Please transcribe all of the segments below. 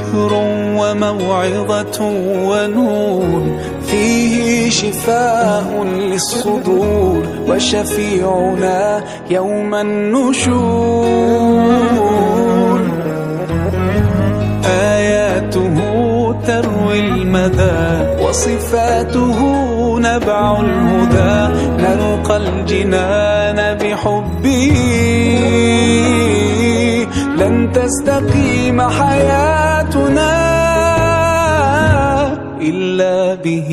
ذكر وموعظة ونور، فيه شفاء للصدور وشفيعنا يوم النشور. آياته تروي المدى وصفاته نبع الهدى، نلقى الجنان بحبه، لن تستقيم حياتنا إلا به.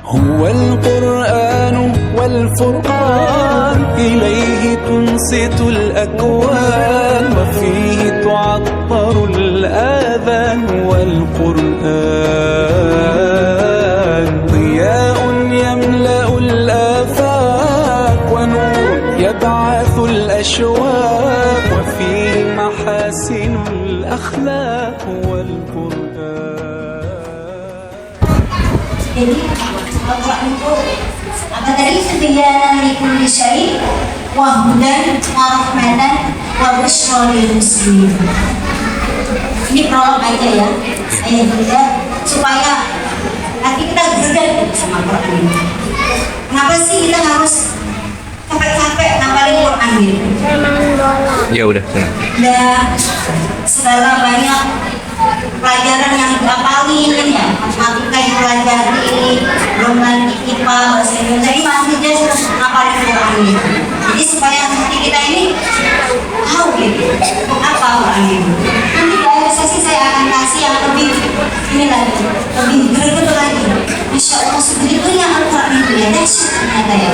هو القرآن والفرقان، إليه تنصت الأكوان، وفيه تعطر الآذان، والقرآن ضياء يملأ الآفاق، ونور يبعث الأشواق، وفيه محاسن الأخلاق والقرآن. Jadi Al-Quran itu apa tadi? Tibyanan likulli syai' wa hudan wa rahmatan wa busyra lil muslimin. Ini prolog aja ya, ayat 3, supaya nanti kita greget sama Quran ini. Kenapa sih kita harus capek-capek ngapalin Quran gitu? Ya udah, senang. Dan segala banyak pelajaran yang dihafalin kan ya, matematika yang pelajari, belum lagi IPA, bahasa Indonesia, ini masih dia harus ngapalin Quran gitu. Jadi supaya hati kita ini tahu gitu apa Quran ini. Nanti di akhir sesi saya akan kasih yang lebih ini lagi, lebih greget lagi. Insya Allah sebetulnya Al-Quran itu ya dahsyat ternyata ya.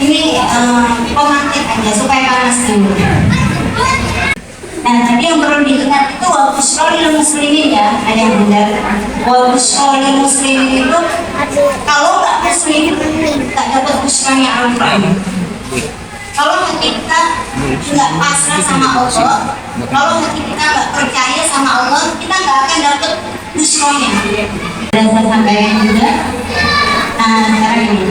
Ini pemantik aja supaya panas dulu. Nah tadi yang perlu diingat itu wa busyra lil muslimin ya, ada yang benar. Wa busyra lil muslimin itu kalau nggak muslim nggak dapat busyranya Al-Quran. Kalau hati kita nggak pasrah sama Allah, kalau hati kita nggak percaya sama Allah, kita nggak akan dapat busyranya. Dan saya sampaikan juga. Nah sekarang ini.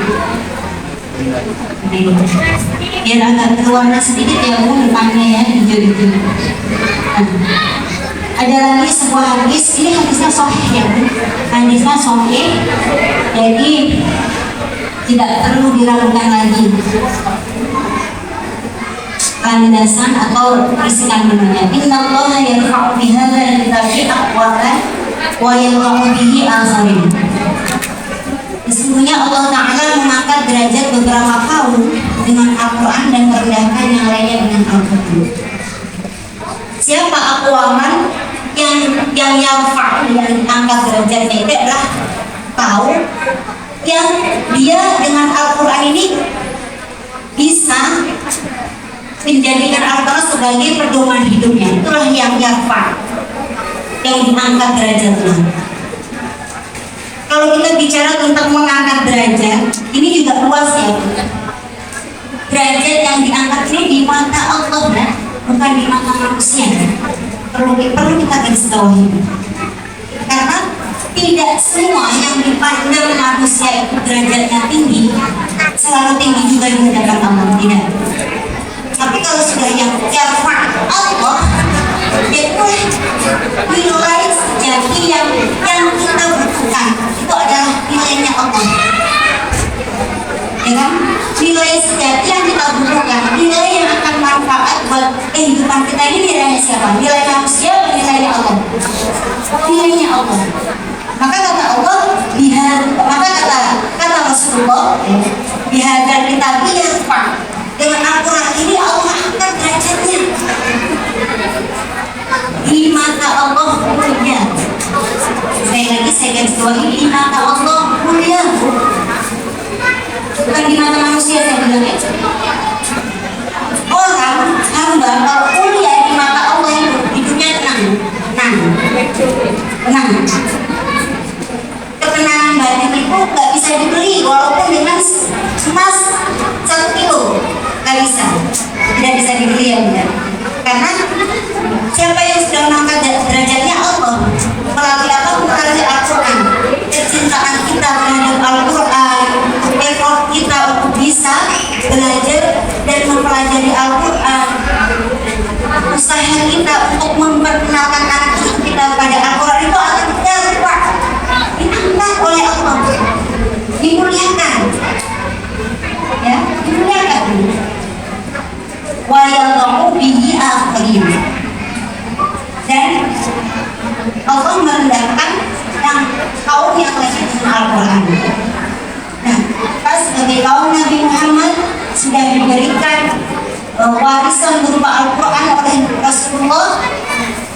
Biar agak berwarna sedikit ya Bu depannya ya, hijau-hijau. Nah, ada lagi sebuah hadis, ini hadisnya sahih ya Bu, hadisnya sahih, jadi tidak perlu diragukan lagi landasan atau isi kandungannya. Innallaha yarfa'u bihadzal kitabi aqwaman wa yarfa'u bihi akharin. Sesungguhnya Allah Ta'ala mengangkat derajat beberapa kaum dengan Al-Quran dan merendahkan yang lainnya dengan Al-Quran. Siapa aqwaman yang yarfa'u, yang angkat derajatnya itu adalah kaum yang dia dengan Al-Quran ini bisa menjadikan Al-Quran sebagai pedoman hidupnya. Itulah yang yarfa', yang diangkat derajatnya. Kalau kita bicara tentang mengangkat derajat, ini juga luas ya. Derajat yang diangkat ini di mata Allah, nah, bukan di mata manusia. Perlu kita garis bawahi. Karena tidak semua yang dipandang manusia itu derajatnya tinggi selalu tinggi juga di hadapan Allah, tidak. Tapi kalau sudah yang yarfa' Allah, itu nilai sejati yang kita butuhkan. Itu adalah nilainya Allah, ya kan? Nilai sejati yang kita butuhkan, nilai yang akan manfaat buat kehidupan kita ini nilainya siapa? Nilai manusia atau nilainya Allah? Nilainya Allah. Maka kata Allah, kata Rasulullah, bihadzal kitabi yarfa', dengan Al-Quran ini Allah angkat derajatnya. Di mata Allah mulia. Sekali lagi saya garis bawahi, di mata Allah mulia, bukan di mata manusia. Saya bilang ya, orang hamba kalau mulia di mata Allah itu hidupnya tenang. Ketenangan batin itu nggak bisa dibeli walaupun dengan emas 1 kilo, nggak bisa, tidak bisa dibeli ya benar. Karena siapa yang sudah mengangkat derajatnya Allah melalui apa? Melalui Al-Quran. Kecintaan kita terhadap Al-Quran, effort kita untuk bisa belajar dan mempelajari Al-Quran, usaha kita untuk memperkenalkan anak kita pada Al-Quran itu akan terbuat, diangkat oleh Allah, dimuliakan, ya, dimuliakan. Wa yadha'u bihi akhirin, dan Allah merendahkan yang kaum yang lain dengan Al-Quran. Nah, kita sebagai kaum Nabi Muhammad sudah diberikan warisan berupa Al-Quran oleh Rasulullah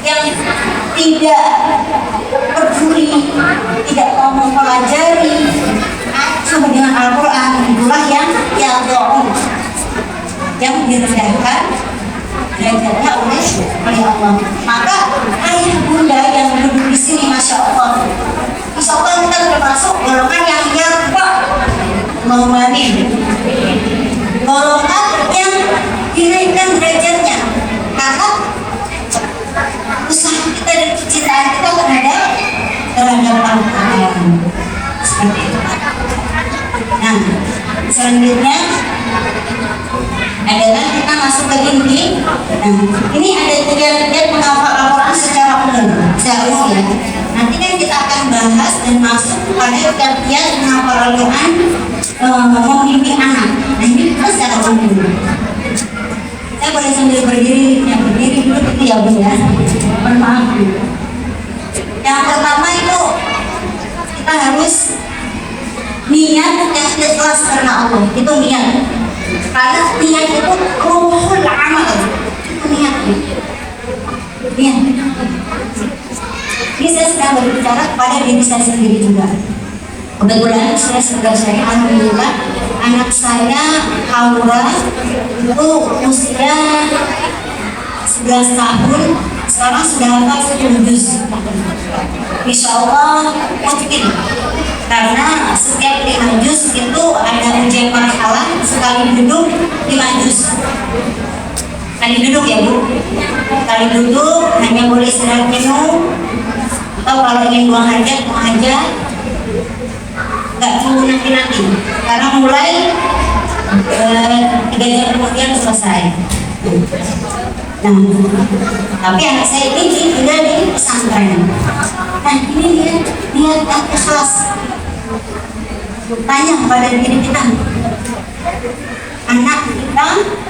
yang tidak peduli, tidak mau mempelajari acuh dengan Al-Quran, itulah yang direndahkan derajatnya oleh Allah. Maka ayah bunda yang duduk di sini, masya Allah, insya Allah kita termasuk golongan yang golongan yang dinaikkan derajatnya karena usaha kita dan kecintaan kita terhadap Al-Quran. Seperti itu. Nah, selanjutnya adalah kita masuk ke inti. Nah, ini ada tujuan menghafal Al-Quran secara umum, ya. Nanti kan kita akan bahas dan masuk pada kiat menghafal Al-Quran, membimbing anak. Nah, ini kita secara umum. Saya boleh sambil berdiri dulu gitu ya Bu ya. Mohon maaf. Yang pertama itu kita harus niat yang ikhlas karena Allah. Itu niat. Karena niat itu ruhul amal. Itu niat. Niat. Ini saya sedang berbicara kepada diri saya sendiri juga. Kebetulan saya alhamdulillah anak saya Aura itu usia 11 tahun, sekarang sudah hafal 10 juz. Insya Allah mungkin karena setiap 5 juz itu ada ujian marhalah, sekali duduk 5 juz. Sekali duduk ya Bu, sekali duduk hanya boleh istirahat minum, atau kalau ingin buang hajat nggak tunggu nanti karena mulai 3 jam kemudian selesai. Nah, tapi anak saya ini sudah di pesantren. Nah, ini dia yang ikhlas. Tanya pada diri kita, anak kita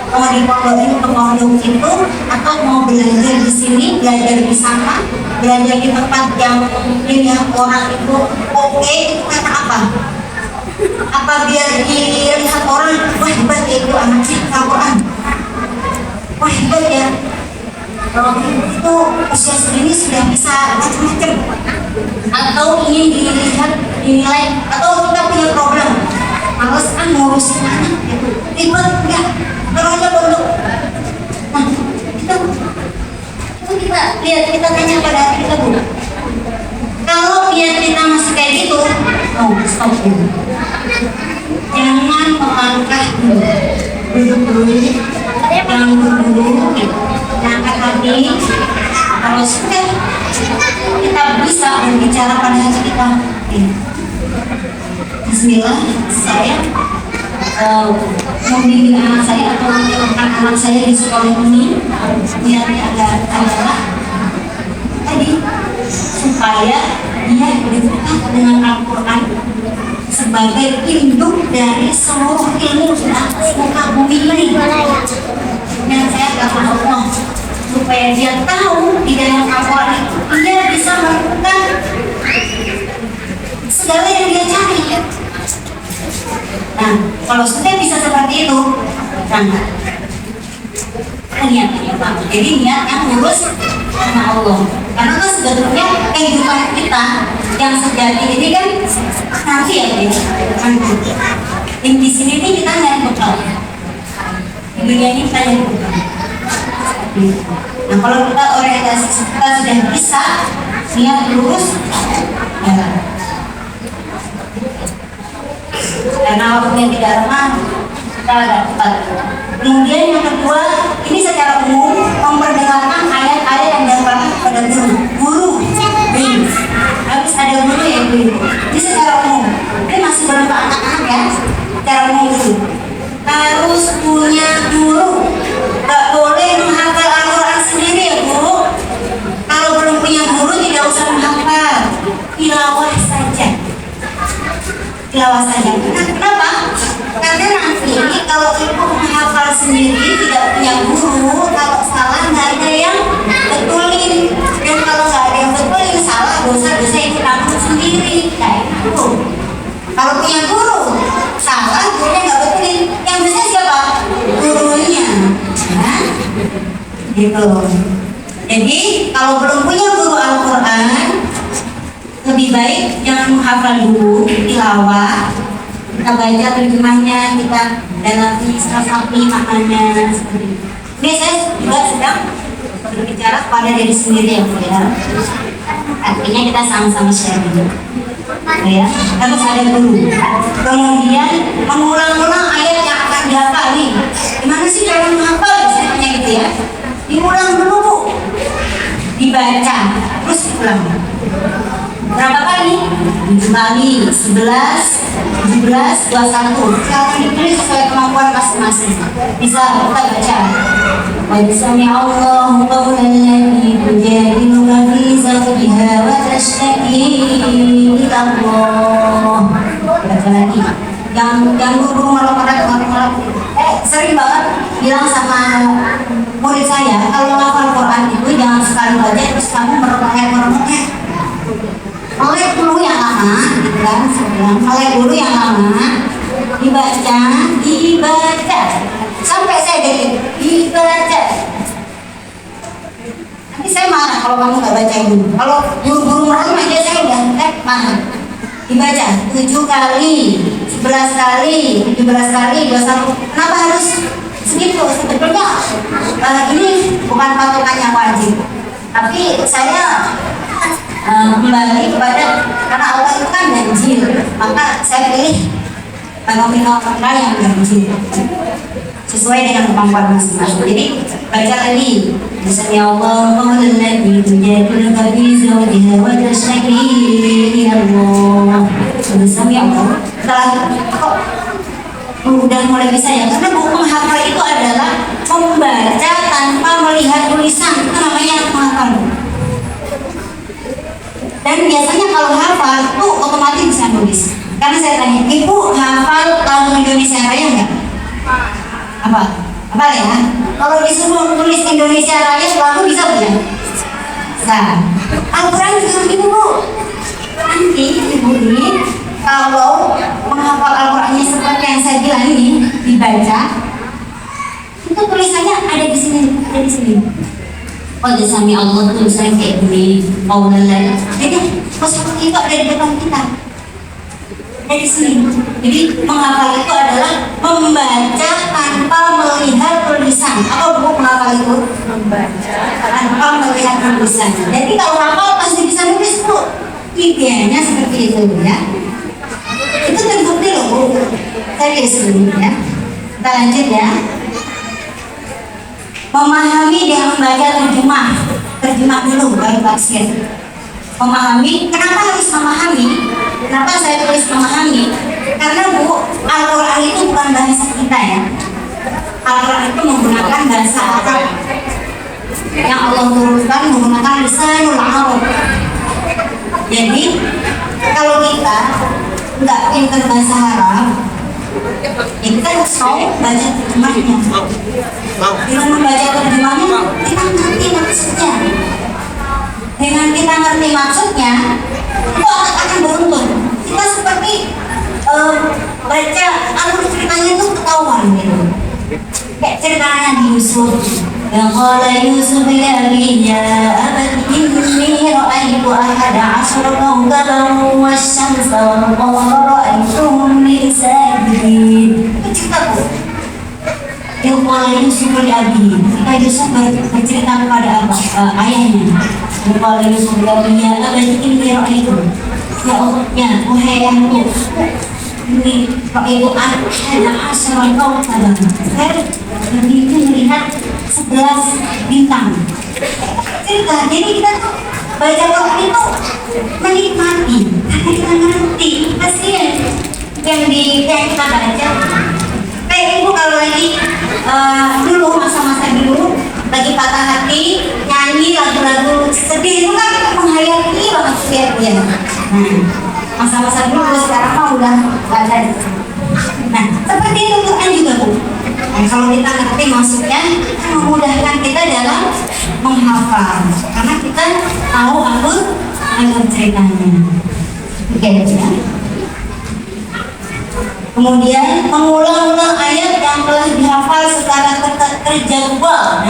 mau dipondokin ke pondok itu atau mau belajar di sini, belajar di sana, belajar di tempat yang dilihat orang itu oke, itu karena apa? Apa biar dilihat orang, wah hebat ya itu anaknya Al-Quran, wah hebat ya, kalau itu usia segini sudah bisa macam-macam, atau ingin dilihat, dinilai, atau kita punya problem males ngurusin anak gitu, ribet enggak, taruh aja pondok. Nah, itu kita lihat, kita tanya pada hati kita Bu, kalau niat kita masih kayak gitu, stop dulu, jangan melangkah dulu, duduk dulu, jangan dulu, angkat hati. Kalau sudah kita bisa berbicara pada hati kita, Bismillah, saya membimbing anak saya atau menyekolahkan anak saya di sekolah ini, niatnya adalah tadi supaya dia dekat dengan Al-Quran sebagai induk dari seluruh ilmu di atas muka bumi ini. Dan saya kata Allah supaya dia tahu di dalam Al-Quran dia bisa melakukan segala yang dia cari. Nah, kalau sudah bisa seperti itu, niatnya Pak. Jadi niat yang lurus karena Allah. Karena kan sebetulnya kehidupan kita yang sejati ini kan nanti ya, nanti. Di sini nih kita nyari bekal. Di dunia ini kita nyari bekal. Nah, kalau kita orientasi kita sudah bisa niat lurus, ya. Karena waktunya tidak lama, kita dapat. Kemudian yang kedua, ini secara umum memperdengarkan ayat-ayat yang datang kepada guru. Habis ada guru ya guru. Ini secara umum. Ini masih berupa anak-anak ya. Secara umum dulu. Harus punya guru. Gak boleh menghafal Al-Quran sendiri sendiri, tidak punya guru, kalau salah nggak ada yang betulin, dan kalau nggak ada yang betulin salah, dosa-dosa itu tanggung sendiri. Kayak gitu. Kalau punya guru salah, gurunya nggak betulin, yang bisa siapa? Gurunya. Nah, gitu. Jadi kalau belum punya guru Al-Quran, lebih baik jangan menghafal dulu, tilawah, kita baca terjemahnya, kita dalami sapi maknanya seperti itu. Ini saya juga sedang berbicara kepada diri sendiri ya, Bu ya. Artinya kita sama-sama sharing, ya. Harus ada guru. Kemudian mengulang-ulang ayat yang akan dihafal nih. Gimana sih cara menghafal? Misalnya gitu ya. Diulang dulu, Bu. Dibaca, terus diulang. Berapa kali? 7 kali, 11, 17, 21. Sekarang dipilih sesuai kemampuan masing-masing. Bisa kita baca. Wa sami'a Allahu qawlan allati tujadiluka fi zawjiha wa tashtaki ila Allah. Baca lagi. Yang guru malam-malam sering banget bilang sama murid saya, kalau hafal Quran itu jangan sekali baca terus kamu meremeh-meremeh. Oleh dulu yang lama, gitu kan, oleh dulu yang lama, dibaca, sampai saya jadi dibaca. Nanti saya marah kalau kamu nggak baca dulu. Kalau guru-guru merem aja saya udah marah. Dibaca 7 kali, 11 kali, 17 kali, 21. Kenapa harus segitu? Sebetulnya ini bukan patokan yang wajib, tapi saya kembali kepada, karena Allah itu kan ganjil, maka saya pilih fenomena yang ganjil sesuai dengan kemampuan masing-masing. Jadi baca lagi, misalnya Allah qawlan tujadiluka fi zawjiha wa tashtaki ila Allah. Misalnya Allah setelah kok udah mulai bisa ya, karena buku menghafal itu adalah membaca tanpa melihat tulisan, itu namanya menghafal. Dan biasanya kalau hafal itu otomatis bisa nulis. Karena saya tanya, Ibu hafal lagu Indonesia Raya enggak? Apa ya? Kalau disuruh tulis Indonesia Raya lagu bisa enggak? Bisa. Al-Quran juga begitu, Bu. Nanti Ibu ini kalau menghafal Al-Qurannya seperti yang saya bilang ini dibaca, itu tulisannya ada di sini, ada di sini. Oh, sami Allah tulisan kayak gini, qawlan lain. Jadi seperti itu ada di depan kita, dari sini. Jadi menghafal itu adalah membaca tanpa melihat tulisan. Apa buku menghafal itu? Membaca tanpa melihat tulisan. Jadi kalau hafal pasti bisa nulis, Bu. Ideanya seperti itu ya. Itu terbukti loh, Bu. Serius dulu ya. Kita lanjut ya. Memahami dan membaca terjemah dulu baru tafsir. Memahami, kenapa harus memahami? Kenapa saya tulis memahami? Karena Bu, Al-Quran itu bukan bahasa kita ya. Al-Quran itu menggunakan bahasa Arab yang Allah turunkan menggunakan lisanul Arab. Jadi kalau kita nggak pintar bahasa Arab, ya kita harus tahu baca terjemahnya. Dengan membaca terjemahnya, kita ngerti maksudnya. Dengan kita ngerti maksudnya, itu akan beruntun. Kita seperti baca alur ceritanya itu ketahuan gitu. Kayak ceritanya di Yusuf. Yang qala Yusuf ya abiya abati inni ra'aytu ahada asyara kawkaban wasyamsa wal qamara ra'aytuhum li sajidin. Itu cerita, Bu. Yang qala Yusuf li abihi. Ketika Yusuf bercerita kepada ayahnya. Yang qala Yusuf li abiya abati inni ra'aytu. Ya Allah, ya wahai ayahku, ini ra'aytu ahada asyara kawkaban. Saya begitu melihat 11 bintang. Cerita, jadi kita tuh baca Quran itu menikmati karena kita ngerti. Kasihan yang kita baca. Kayak Ibu kalau lagi dulu masa-masa dulu lagi patah hati nyanyi lagu-lagu sedih itu kan kita menghayati banget setiapnya. Nah, masa-masa dulu sekarang mah udah nggak ada. Nah, seperti itu Quran juga, Bu. Nah, kalau kita ngerti maksudnya, memudahkan kita dalam menghafal, karena kita tahu alur ceritanya. Oke, ya. Kemudian mengulang-ulang ayat yang telah dihafal secara terjadwal,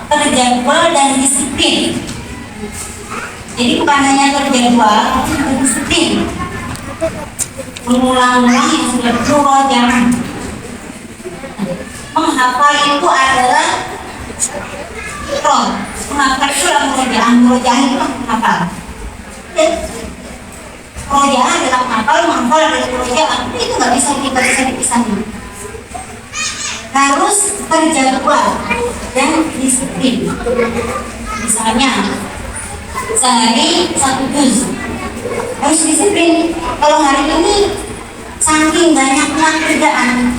terjadwal dan disiplin. Jadi bukan hanya terjadwal, tapi disiplin. Mengulang-ulang yang sudah dua jam. Menghafal itu adalah menghafal itu adalah murojaah itu menghafal. Murojaah adalah menghafal adalah murojaah. Itu nggak bisa dipisahkan. Harus terjadwal dan disiplin. Misalnya sehari 1 juz harus disiplin. Kalau hari ini saking banyaknya kerjaan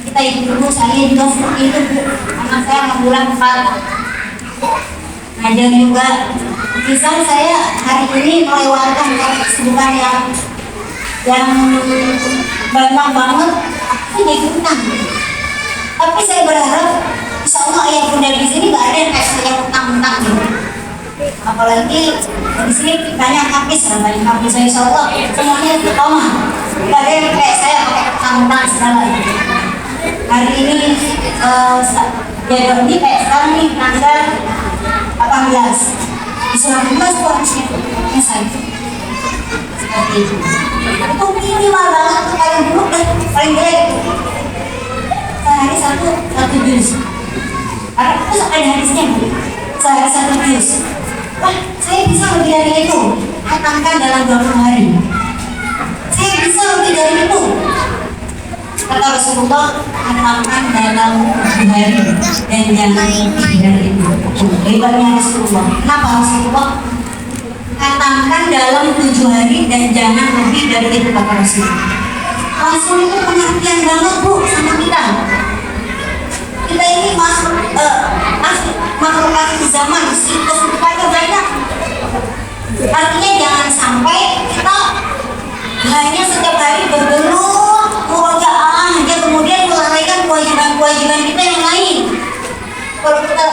kita ibu saya juga seperti itu, anak saya alhamdulillah 4 ngajar juga. Misal saya hari ini melewatkan kesibukan yang banyak banget, itu jadi utang. Tapi saya berharap insya Allah ayah bunda di sini nggak ada yang kayak saya utang-utang gitu. Apalagi di sini banyak habis saya insya Allah semuanya istiqomah. Nggak ada yang kayak saya pakai utang-utang segala. Hari ini jadwal ini kayak sekarang nih tanggal 18 di surat tugas harusnya selesai seperti itu. Itu minimal banget, paling buruk dan paling jelek sehari 1 juz. Karena itu ada hadisnya, sehari 1 juz. Wah, saya bisa lebih dari itu, katakan dalam 20 hari. Saya bisa lebih dari itu. Kata Rasulullah, katakan dalam 7 hari dan jangan lebih dari itu. Hebatnya Rasulullah. Kenapa Rasulullah? Katakan dalam 7 hari dan jangan lebih dari itu, kata Rasulullah. Rasul itu pengertian banget Bu sama kita. Kita ini makhluk akhir zaman, siklusnya banyak. Artinya jangan sampai kita hanya setiap hari bergelut murojaah aja, kemudian melalaikan kewajiban-kewajiban kita yang lain. Kalau kita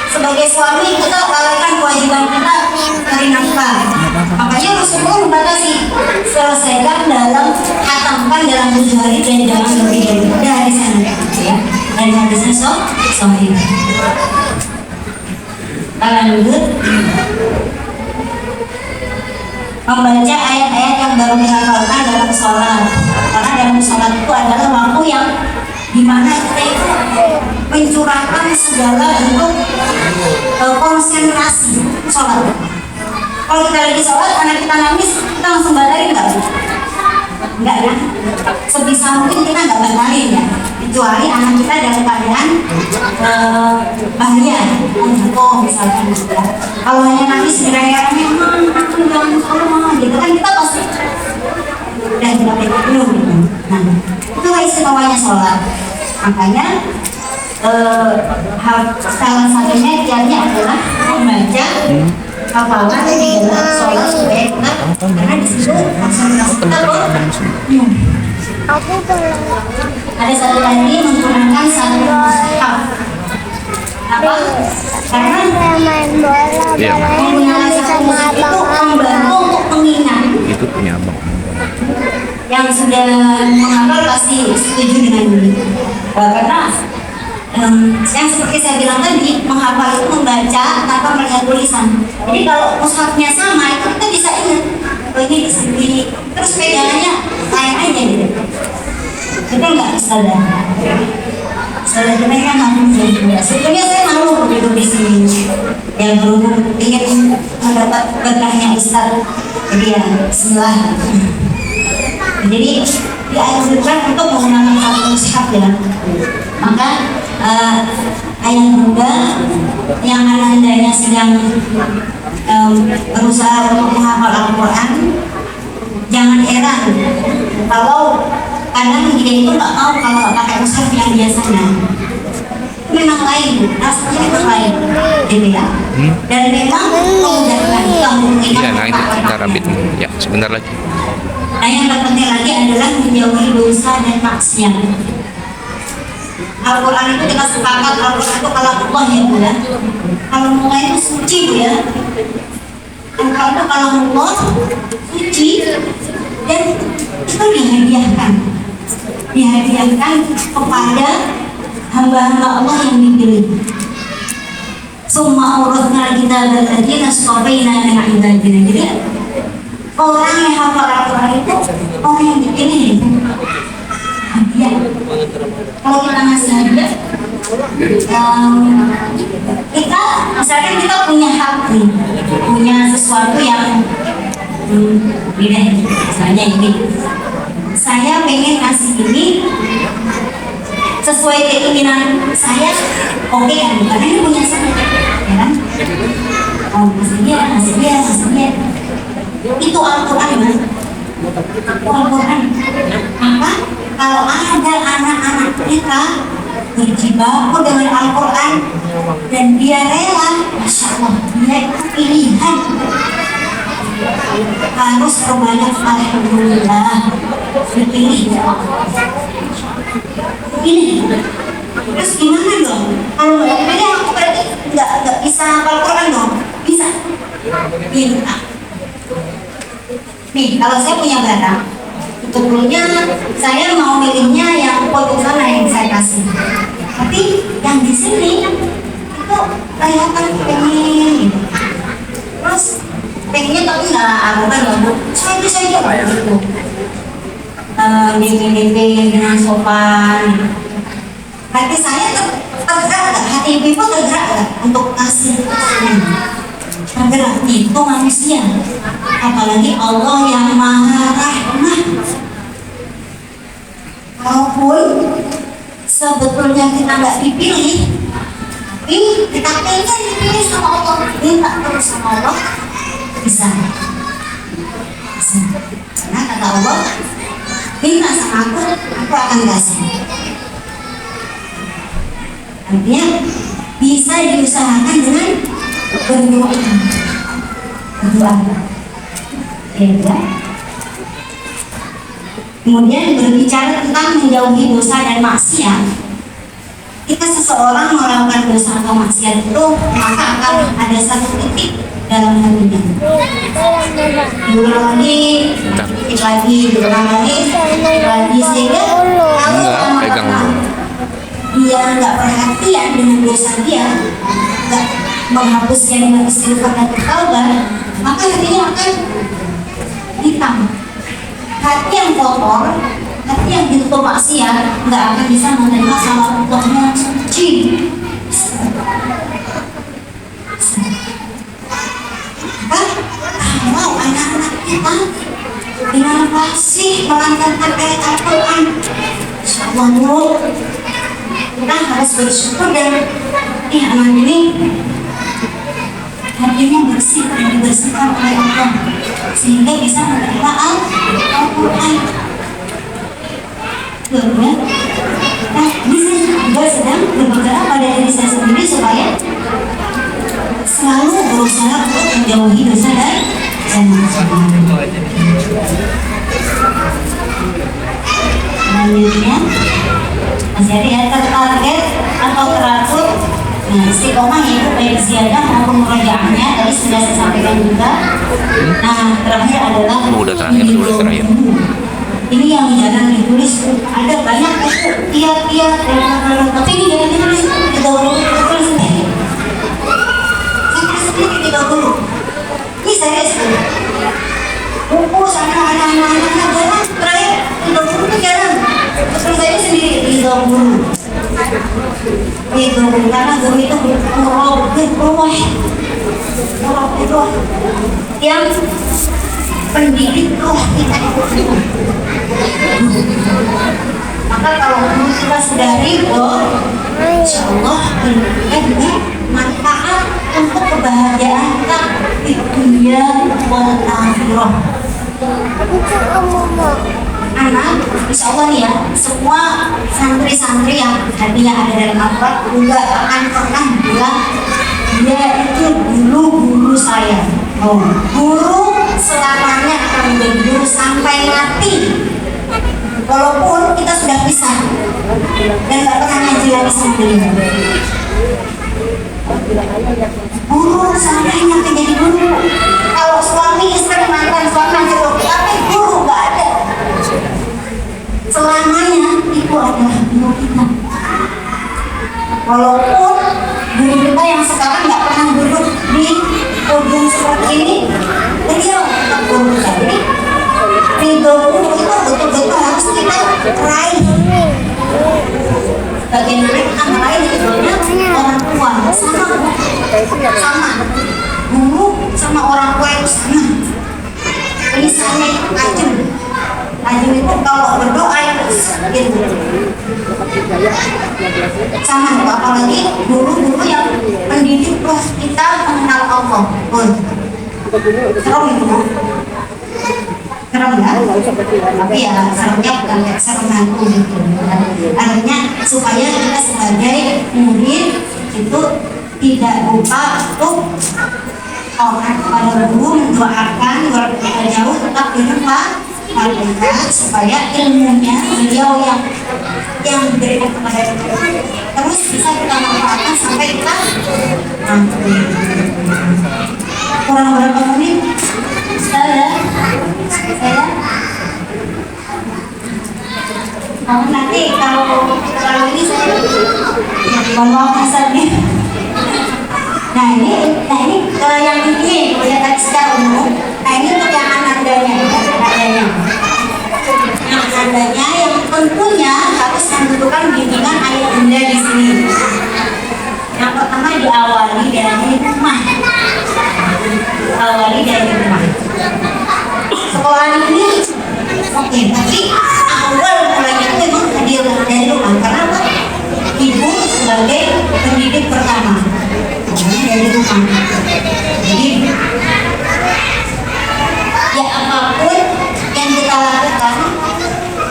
sebagai suami, kita lalaikan kewajiban kita dari nafkah. Makanya Rasulullah membatasi, selesaikan dalam, hatamkan dalam 7 hari dan jangan lebih dari itu. Ada hadisnya nanti ya, dari hadisnya sahih. Lanjut, membaca ayat-ayat yang baru dihafalkan dalam sholat, karena dalam sholat itu adalah waktu yang dimana kita itu mencurahkan segala bentuk konsentrasi sholat. Kalau kita lagi sholat, anak kita nangis, kita langsung batalin nggak? Enggak ya? Sebisa mungkin kita nggak batalin ya, kecuali anak kita dalam keadaan bahaya, misalkan gitu ya. Kalau hanya nangis diraya-raya, aku jangan sholat gitu kan, kita pasti udah tidak belum gitu. Nah, itu istimewanya sholat. Makanya salah satunya ikhtiarnya adalah membaca hafalan di dalam sholat supaya kita, karena di situ konsentrasi kita ada satu lagi menggunakan satu mushaf. Apa? Karena menggunakan satu mushaf itu membantu untuk mengingat. Itu punya abang. Yang sudah menghafal pasti setuju dengan ini. Karena yang seperti saya bilang tadi, menghafal itu membaca tanpa melihat tulisan. Jadi kalau mushafnya sama, itu kita bisa ingat. Oh ini disini, terus pegangannya lain aja gitu. Kita nggak sadar. Sadar kita kan malu jadi. Sebetulnya saya malu duduk di sini. Ya berhubung ingin mendapat berkahnya Ustaz. Jadi ya Bismillah. Jadi dianjurkan untuk menggunakan satu mushaf ya. Maka ayah bunda yang anandanya sedang berusaha untuk menghafal Al-Quran, jangan heran kalau kadang dia itu nggak tahu kalau nggak pakai mushaf yang biasanya. Memang lain, rasanya itu lain, gitu ya. Dan memang memudahkan kita mengingat. Iya, nah itu kita rabit ya sebentar lagi. Nah yang terpenting lagi adalah menjauhi dosa dan maksiat. Al-Quran itu kita sepakat Al-Quran itu kalam Allah ya Bu ya. Kalam Allah itu suci Bu ya. Al-Quran itu kalam Allah suci dan itu dihadiahkan kepada hamba-hamba Allah yang dipilih. Summa urutna kita berladzina stofaina min ibadina. Jadi orang yang hafal Al-Quran itu orang yang dipilih. Hadiah. Kalau kita ngasih hadiah, kita misalkan kita punya hak nih, punya sesuatu yang beda, misalnya ini, saya pengen ngasih ini sesuai keinginan saya, oke kan? Karena ini punya saya, ya kan? Oh, ngasih dia. Itu Al-Quran kan? Al-Quran. Maka kalau ada anak-anak kita berjibaku dengan Al-Quran dan dia rela, Masya Allah, dia itu pilihan. Harus berbanyak alhamdulillah, dipilih ya Allah. Ini terus gimana dong? Kalau nggak dipilih aku berarti nggak bisa hafal Quran dong? Bisa. Minta. Nih, kalau saya punya barang, sebetulnya saya mau milihnya yang foto sana yang saya kasih. Tapi yang di sini itu kelihatan pengen. Terus pengennya tapi nggak arogan ya Bu. Saya bisa aja gitu. DP dengan sopan. Hati saya tergerak nggak? Hati ibu tergerak nggak untuk kasih? Tergerak itu manusia. Apalagi Allah yang Maha Rahmah. Walaupun sebetulnya kita nggak dipilih, tapi kita pengen dipilih sama Allah, minta terus sama Allah, bisa. Karena kata Allah, minta sama aku akan kasih. Artinya bisa diusahakan dengan berdoa. Ya. Kemudian berbicara tentang menjauhi dosa dan maksiat. Ketika seseorang melakukan dosa atau maksiat itu, maka akan ada satu titik dalam hatinya. Diulang lagi, sehingga kalau dia nggak perhatian dengan dosa dia, nggak menghapusnya dengan istighfar dan taubat, maka hatinya akan hitam. Hati yang kotor, hati yang ditutup maksiat, nggak akan bisa menerima salah Allahnya yang suci. Kalau anak-anak kita dengan fasih melancarkan ayat Al-Quran, insya Allah kita harus bersyukur dan anak ini hatinya bersih dan dibersihkan oleh Allah sehingga bisa menerima Al-Quran. Nah, ini saya juga sedang berbicara pada diri saya sendiri supaya selalu berusaha untuk menjauhi dosa dan maksiat. Selanjutnya, masih ada yang tertarget atau teratur. Nah, istiqomah yaitu baik ziyadah maupun murajaahnya tadi sudah saya sampaikan juga. Nah, terakhir adalah terakhir. Ini yang jarang ditulis, ada banyak tiap-tiap, tapi ini jarang ditulis. Ditulis sendiri. Sendiri dulu. Ini serius. Buku sana anak-anak jarang, terakhir dulu itu jarang. Terus saya sendiri dulu. Itu karena guru itu merobek itu yang pendidik kita. Maka kalau kita sudah ridho, insya Allah dengan manfaat untuk kebahagiaan kita di dunia wal akhirah. Anak, insya Allah nih ya, semua santri-santri yang hatinya ada dalam Al-Quran enggak akan pernah bilang dia itu dulu guru saya. Oh, guru selamanya akan menjadi guru sampai mati. walaupun kita sudah pisah dan gak pernah ngaji lagi sama beliau. Guru seandainya menjadi guru, kalau suami istri mantan suami jeruk apa guru gak ada. Selamanya itu adalah guru kita. Walaupun guru kita yang sekarang gak pernah duduk di podium seperti ini, beliau tetap guru kita. Jadi ridho guru itu betul-betul harus kita raih. Bagaimana kita meraih ridhonya orang tua sama guru sama orang tua itu sama. Misalnya ajum itu kalau berdoa itu gitu. Sama itu apalagi guru-guru yang mendidik kita mengenal Allah. Serem itu, serem ya? Tapi ya seremnya bukan kayak serem hantu gitu. Artinya supaya kita sebagai murid itu tidak lupa untuk orang kepada guru, mendoakan walaupun jauh tetap di depan malaikat supaya ilmunya beliau yang diberikan kepada kita terus bisa kita manfaatkan sampai kita kurang berapa menit saya nanti kalau ini saya ngomong hasilnya. Nah ini yang ini ya tadi secara umum. Nah ini untuk yang anandanya, yang tentunya harus membutuhkan bimbingan ayah bunda di sini. Yang pertama diawali dari rumah. Sekolah ini oke, tapi awal mulanya itu memang dari rumah karena ibu sebagai pendidik pertama. Dari rumah. Jadi ya apapun yang kita lakukan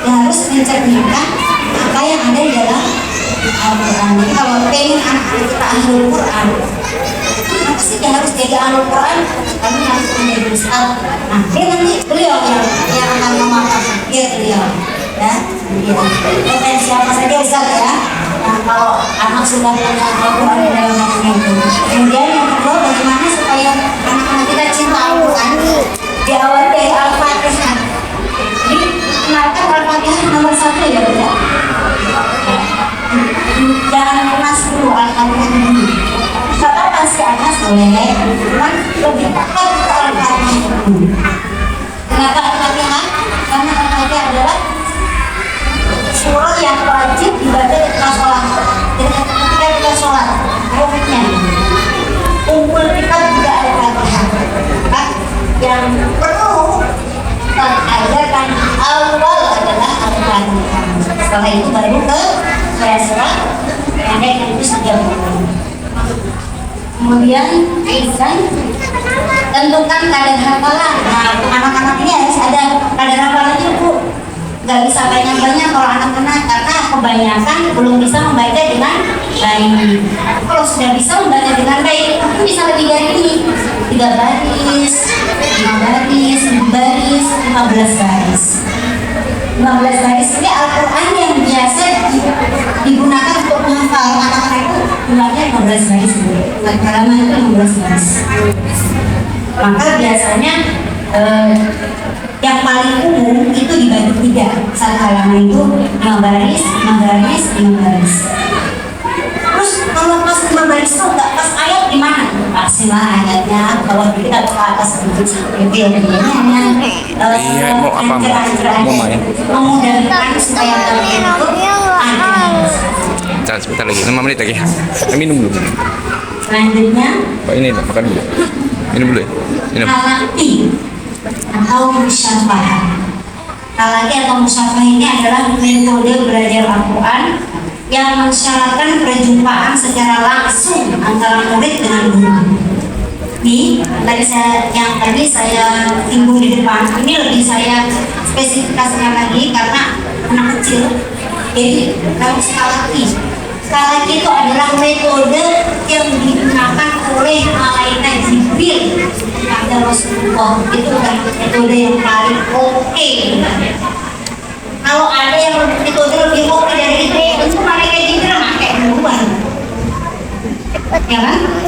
ya harus mencerminkan apa yang ada di dalam Al-Quran. Jadi kalau pengen anak-anak kita ahlul Quran, kenapa sih dia harus jadi ahlul Quran? Kami harus menjadi ustaz. Nah, dia nanti beliau yang akan memakan beliau ya. Potensi siapa saja ustaz ya. Nah, kalau anak sudah punya Al-Quran di dalam hatinya itu. Kemudian yang kedua, bagaimana supaya anak-anak kita cinta Al-Quran diawali dari Al-Fatihah. Jadi kenalkan Al-Fatihah nomor 1 ya Bu. Jangan lemas dulu Al-Fatihah dulu. Karena pasti anak boleh, cuman lebih tepat ke Al-Fatihah dulu. Kenapa Al-Fatihah? Karena Al-Fatihah adalah surah yang wajib dibaca ketika sholat. Jadi ketika kita sholat, rukunnya kumpul kita juga ada Fatihah. Yang perlu terajarkan awal adalah Al-Fatihah. Setelah itu baru ke surat pendek yang itu 30. Kemudian tentukan kadar hafalan. Nah, anak-anak ini harus ada kadar hafalannya Bu. Gak bisa banyak-banyak kalau anak kena karena kebanyakan belum bisa membaca dengan baik. Kalau sudah bisa membaca dengan baik, itu bisa lebih dari ini 3 baris, 5 baris, 7 baris, 15 baris. 15 baris ini Al-Quran yang biasa digunakan untuk menghafal anak-anak itu jumlahnya 15 baris. Halaman itu 15 baris. Maka biasanya yang paling umum itu dibagi 3. Satu halaman itu 5 baris, 5 baris, 5 baris. Terus kalau pas 5 baris itu nggak pas ayat gimana? Pastilah ayatnya kalau kita ke atas itu mau apa mau main? Memudahkan supaya kalian itu Jangan sebentar lagi, 5 menit lagi. Minum dulu. Selanjutnya Pak ini makan dulu. Minum dulu ya. Minum. Talaki atau musyafah. Talaki atau musyafah ini adalah metode belajar Al-Quran yang mensyaratkan perjumpaan secara langsung antara murid dengan guru. Ini tadi saya singgung di depan. Ini lebih saya spesifikasikan lagi karena anak kecil. Jadi harus talaki. Talaki itu adalah metode yang digunakan oleh malaikat Jibril kepada Rasulullah. Itu adalah metode yang paling oke. Kalau ada yang lebih oke dari itu, tentu mereka Jibril pakai duluan, ya kan?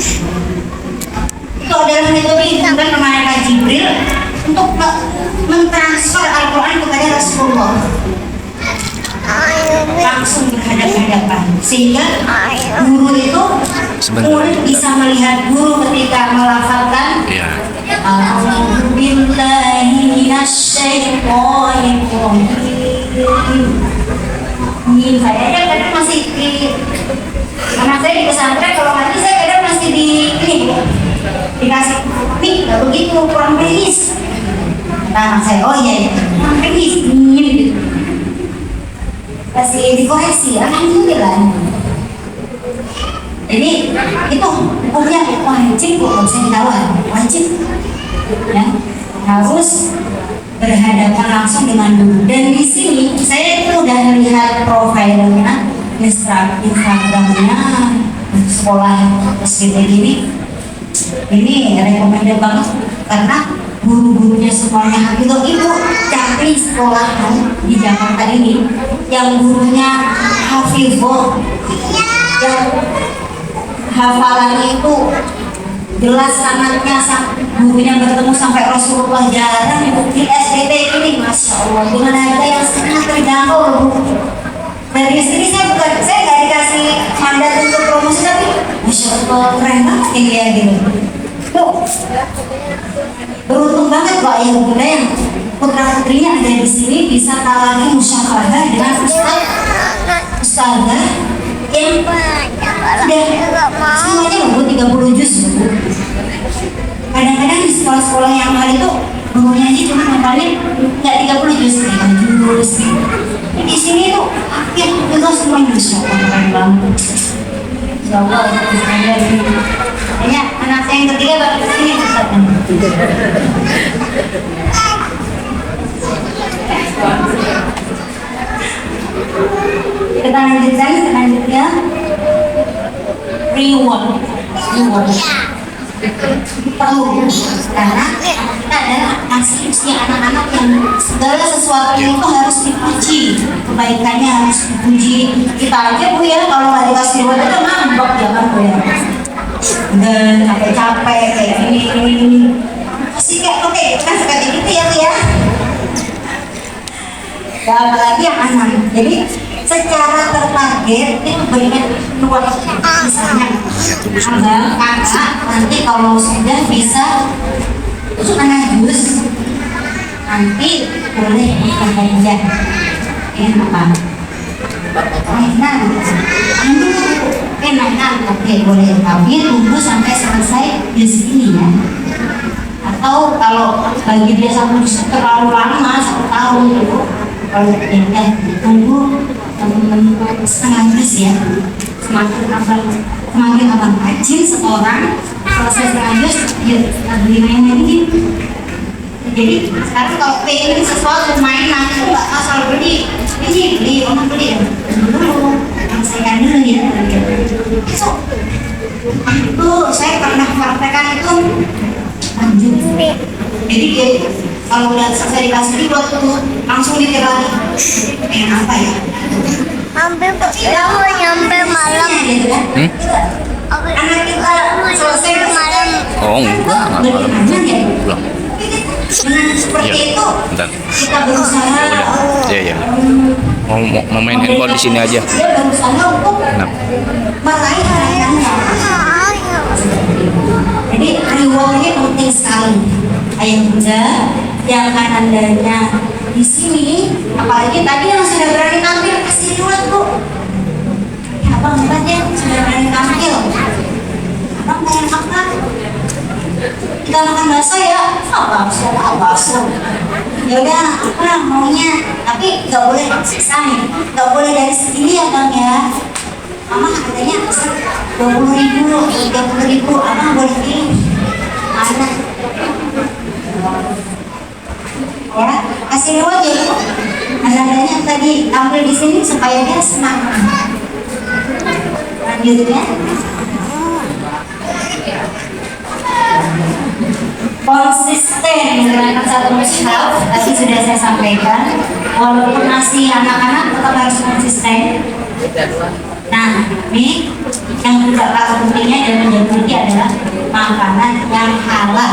Itu adalah metode yang digunakan oleh malaikat Jibril untuk mentransfer Al-Quran kepada Rasulullah, langsung berhadapan-hadapan, sehingga guru itu murid bisa melihat guru ketika melafalkan A'udzu billahi minasyaitonir rajim. Ini saya kadang masih di anak saya di pesantren, kalau ngaji saya kadang masih di ini dikasih nggak begitu, kurang precis. Nah saya, oh iya kurang precis, gitu. Kasih dikoreksi, alhamdulillah. Jadi itu hukumnya wajib, hukum saya ditawar wajib, ya harus berhadapan langsung dengan guru. Dan di sini saya itu udah lihat profilnya, Instagramnya sekolah SD ini rekomendasi banget karena guru-gurunya semuanya itu ibu cari sekolahan di Jakarta ini yang gurunya hafizah, yang hafalannya itu jelas sanadnya, gurunya bertemu sampai Rasulullah jarang di SDT ini, masya Allah, dengan harga yang sangat terjangkau. Dari sini saya nggak dikasih mandat untuk promosi, tapi masya Allah keren banget ini ya gitu. Tuh, beruntung banget kok ayah bunda yang putra putrinya ada di sini bisa talaki musyawarah dengan ustazah yang semuanya membuat 30 juz. Kadang-kadang di sekolah-sekolah yang mahal itu gurunya aja cuma ngapalin nggak 30 juz, 5 juz. Di sini tuh ya itu semua Insya Allah keren banget. Insya Allah kayaknya anak saya yang ketiga bakal kesini Ustaz. Kita lanjutkan selanjutnya reward perlu, karena kita adalah kasih usia anak-anak yang segala sesuatu itu harus dipuji, kebaikannya harus dipuji. Kita aja bu ya kalau nggak dikasih reward itu ngambek ya kan bu ya, dan capek kayak ini masih kayak oke kan seperti gitu ya bu ya. Ya apalagi yang anak, jadi secara tertarget itu berikan luar misalnya abang kakak nanti kalau sudah bisa setengah juz nanti boleh bekerja enak mainan oke boleh, tapi tunggu sampai selesai juz ini ya. Atau kalau bagi dia satu juz terlalu lama 1 tahun gitu, kalau tunggu setengah juz ya. Semakin abang rajin seorang selesai setengah juz yuk kita beli mainan ini. Jadi sekarang kalau pengen sesuatu mainan itu nggak asal beli ini beli orang beli dulu selesaikan dulu ya. Itu saya pernah praktekkan itu lanjut. Jadi kalau udah selesai dikasih reward tuh langsung dikira lagi pengen apa ya, hampir mau nyampe malam. anak kita selesai malam. Oh enggak malam. Pulang. dengan seperti itu Bentar. kita berusaha Iya. Mau main handphone di sini aja. dia berusaha untuk meraih harapannya. Jadi rewardnya penting sekali ayah bunda yang anandanya di sini, apalagi tadi yang sudah berani tampil kasih reward bu. Ya abang hebat ya sudah berani tampil. Abang pengen makan, kita makan bakso ya, bakso. Ya udah, apa maunya, tapi nggak boleh siksa nih, nggak boleh dari segini ya bang ya. Mama katanya 20.000, 30.000, abang boleh pilih mana? Ya, kasih reward ya bu. Adanya tadi tampil di sini supaya dia senang. Lanjutnya. Konsisten menggunakan satu mushaf, tadi sudah saya sampaikan. walaupun nasi anak-anak tetap harus konsisten. Nah, ini yang juga kalah pentingnya dan menjadi adalah makanan yang halal.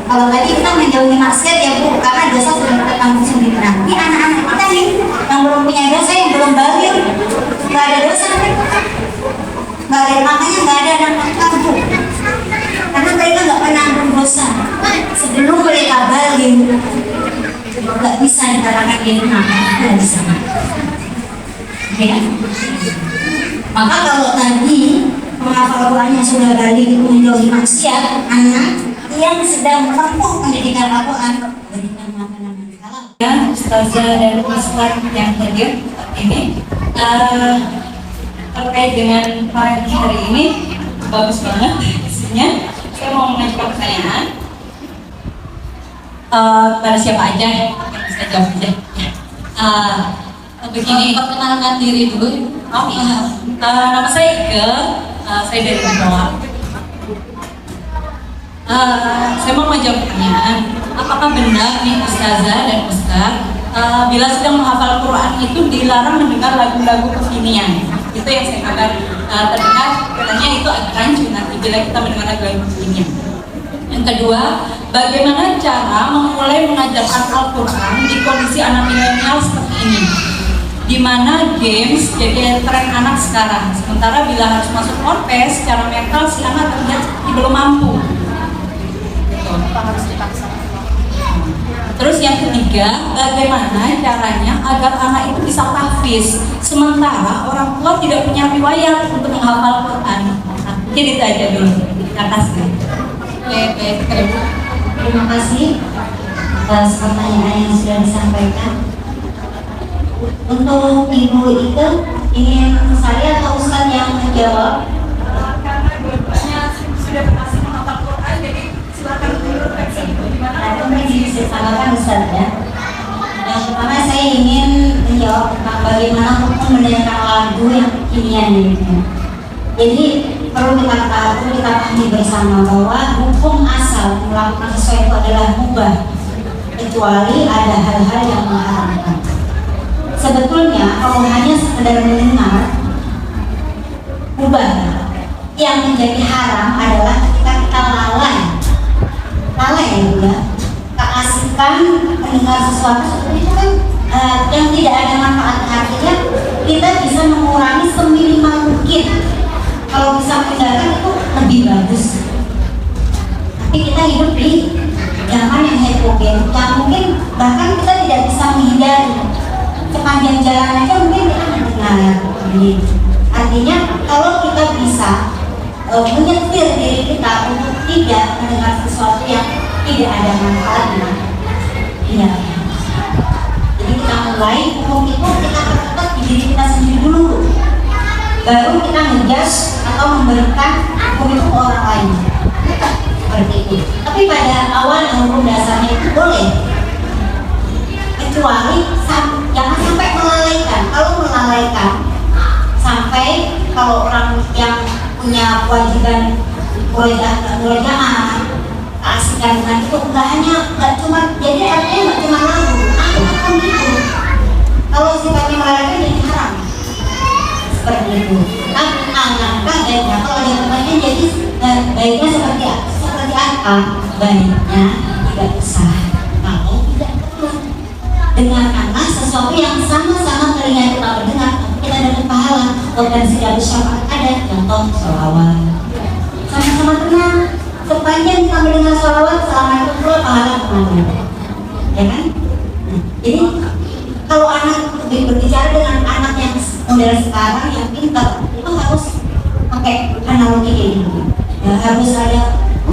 Kalau tadi kita menjauhi maksiat ya Bu, karena dosa sudah kita tanggung sendiri. Nah, ini anak-anak kita nih yang belum punya dosa, yang belum balik, nggak ada dosa, nggak ada, makanya nggak ada anak kamu, karena mereka nggak pernah berdosa. Sebelum mereka balik, nggak bisa dikatakan dia nggak bisa. Ya. Maka kalau tadi penghafal Al-Quran yang sudah balik itu menjauhi maksiat, anak yang sedang menempuh pendidikan Al-Quran berikan makanan yang halal. Ya, Ustazah dan Ustaz yang hadir ini terkait dengan pagi hari ini bagus banget isinya. Saya mau mengajukan pertanyaan pada siapa aja yang bisa jawab aja. Begini, perkenalkan diri dulu. Oh iya, nama saya Ike, saya dari Bawah. Saya mau menjawab pertanyaan, apakah benar nih Ustazah dan Ustaz bila sedang menghafal Quran itu dilarang mendengar lagu-lagu kekinian? Itu yang saya kabar terdengar, katanya itu agak rancu nanti bila kita mendengar lagu-lagu kekinian. Yang kedua, bagaimana cara memulai mengajarkan Al-Quran di kondisi anak milenial seperti ini, di mana games jadi tren anak sekarang, sementara bila harus masuk orpes secara mental si anak terlihat seperti belum mampu. Harus dipaksa. Terus yang ketiga, bagaimana caranya agar anak itu bisa tahfiz sementara orang tua tidak punya riwayat untuk menghafal Quran. Jadi itu aja dulu. Terima kasih. Terima kasih atas pertanyaan yang sudah disampaikan. Untuk Ibu itu ingin saya atau Ustaz yang menjawab? Karena dua-duanya sudah berhasil menghafal Quran, jadi silakan menurut versi Ibu gimana? Mungkin disampaikan Ustaz ya. Yang pertama saya ingin menjawab tentang bagaimana hukum mendengarkan lagu yang kekinian ini. Jadi perlu kita pahami bersama bahwa hukum asal melakukan sesuatu itu adalah mubah, kecuali ada hal-hal yang mengharamkan. Sebetulnya kalau hanya sekedar mendengar mubah, yang menjadi haram adalah ketika kita lalai ya, keasikan mendengar sesuatu seperti itu kan yang tidak ada manfaat. Artinya kita bisa mengurangi seminimal mungkin. Kalau bisa mendengarkan itu lebih bagus. Tapi kita hidup di zaman yang heterogen, yang mungkin bahkan kita tidak bisa menghindari. Sepanjang jalan aja mungkin kita mendengar. Artinya kalau kita bisa menyetir diri kita untuk tidak mendengar sesuatu yang tidak ada manfaatnya, iya. Jadi kita mulai hukum itu kita perketat di diri kita sendiri dulu, baru kita ngejudge atau memberikan hukum itu ke orang lain. Seperti itu. Tapi pada awal hukum dasarnya itu boleh, kecuali jangan sampai melalaikan. Kalau melalaikan sampai kalau orang yang punya kewajiban jamaah keasikan dengan itu nggak cuma jadi artinya nggak cuma lagu, kan gitu. Kalau sifatnya melalaikan jadi haram seperti itu. Tapi alangkah baiknya kalau ada temannya jadi baiknya seperti apa? Baiknya tidak usah. Kalau tidak perlu, dengarkanlah sesuatu yang sama-sama telinga kita mendengar, kita dapat pahala. Potensi dari syafaat ada, contoh sholawat. Sama-sama tenang. Sepanjang kita mendengar sholawat, selama itu pula pahala kemana? Ya kan? Jadi kalau anak berbicara dengan anak yang model sekarang yang pintar, itu harus pakai analogi ini. Ya, harus ada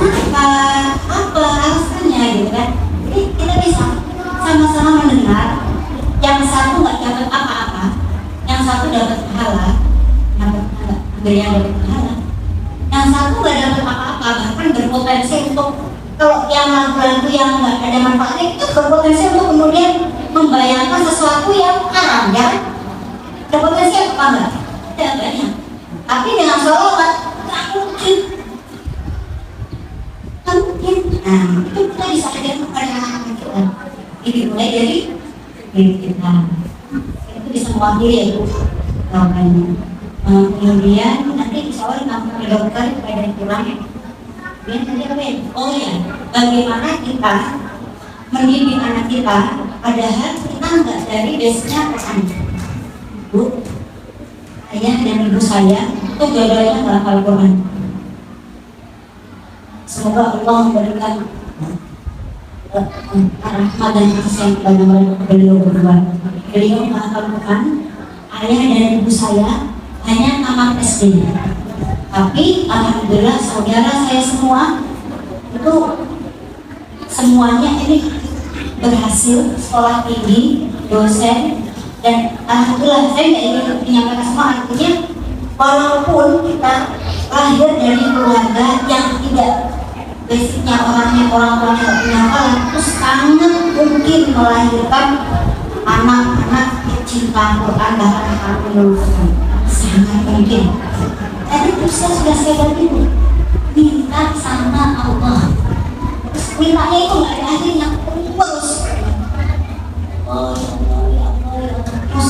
apa alasannya gitu kan? Jadi kita bisa sama-sama mendengar. Yang satu nggak dapat apa-apa, yang satu dapat pahala, yang dapat pahala. Yang satu nggak dapat apa-apa, bahkan berpotensi untuk kalau yang lagu-lagu yang nggak ada manfaatnya itu berpotensi untuk kemudian membayangkan sesuatu yang haram, ya? Berpotensi apa enggak? Tidak banyak. Tapi dengan sholawat nggak mungkin. Nah, itu kita bisa ajarkan kepada anak-anak kita. Ini mulai dari diri kita. Itu bisa mewakili ya Bu jawabannya. Kemudian nanti insya Allah kamu ke dokter supaya kurang. Kemudian nanti apa ya? Oh ya, bagaimana kita mendidik anak kita padahal kita nggak dari base-nya Quran. Bu, ayah dan ibu saya itu dua-duanya dalam Al-Quran. Semoga Allah memberikan rahmat dan kasih yang kepada beliau berdua. Beliau menghafal Quran, ayah dan ibu saya hanya tamat SD. Tapi alhamdulillah saudara saya semua itu semuanya ini berhasil sekolah tinggi, dosen, dan alhamdulillah saya nggak ingin menyampaikan semua, artinya walaupun kita lahir dari keluarga yang tidak basicnya orang tuanya nggak punya hafalan, itu sangat mungkin melahirkan anak-anak cinta Quran bahkan hafal Quran, sangat mungkin. Tadi saya sudah bantu minta sama Allah, mintanya itu nggak ada akhirnya, terus terus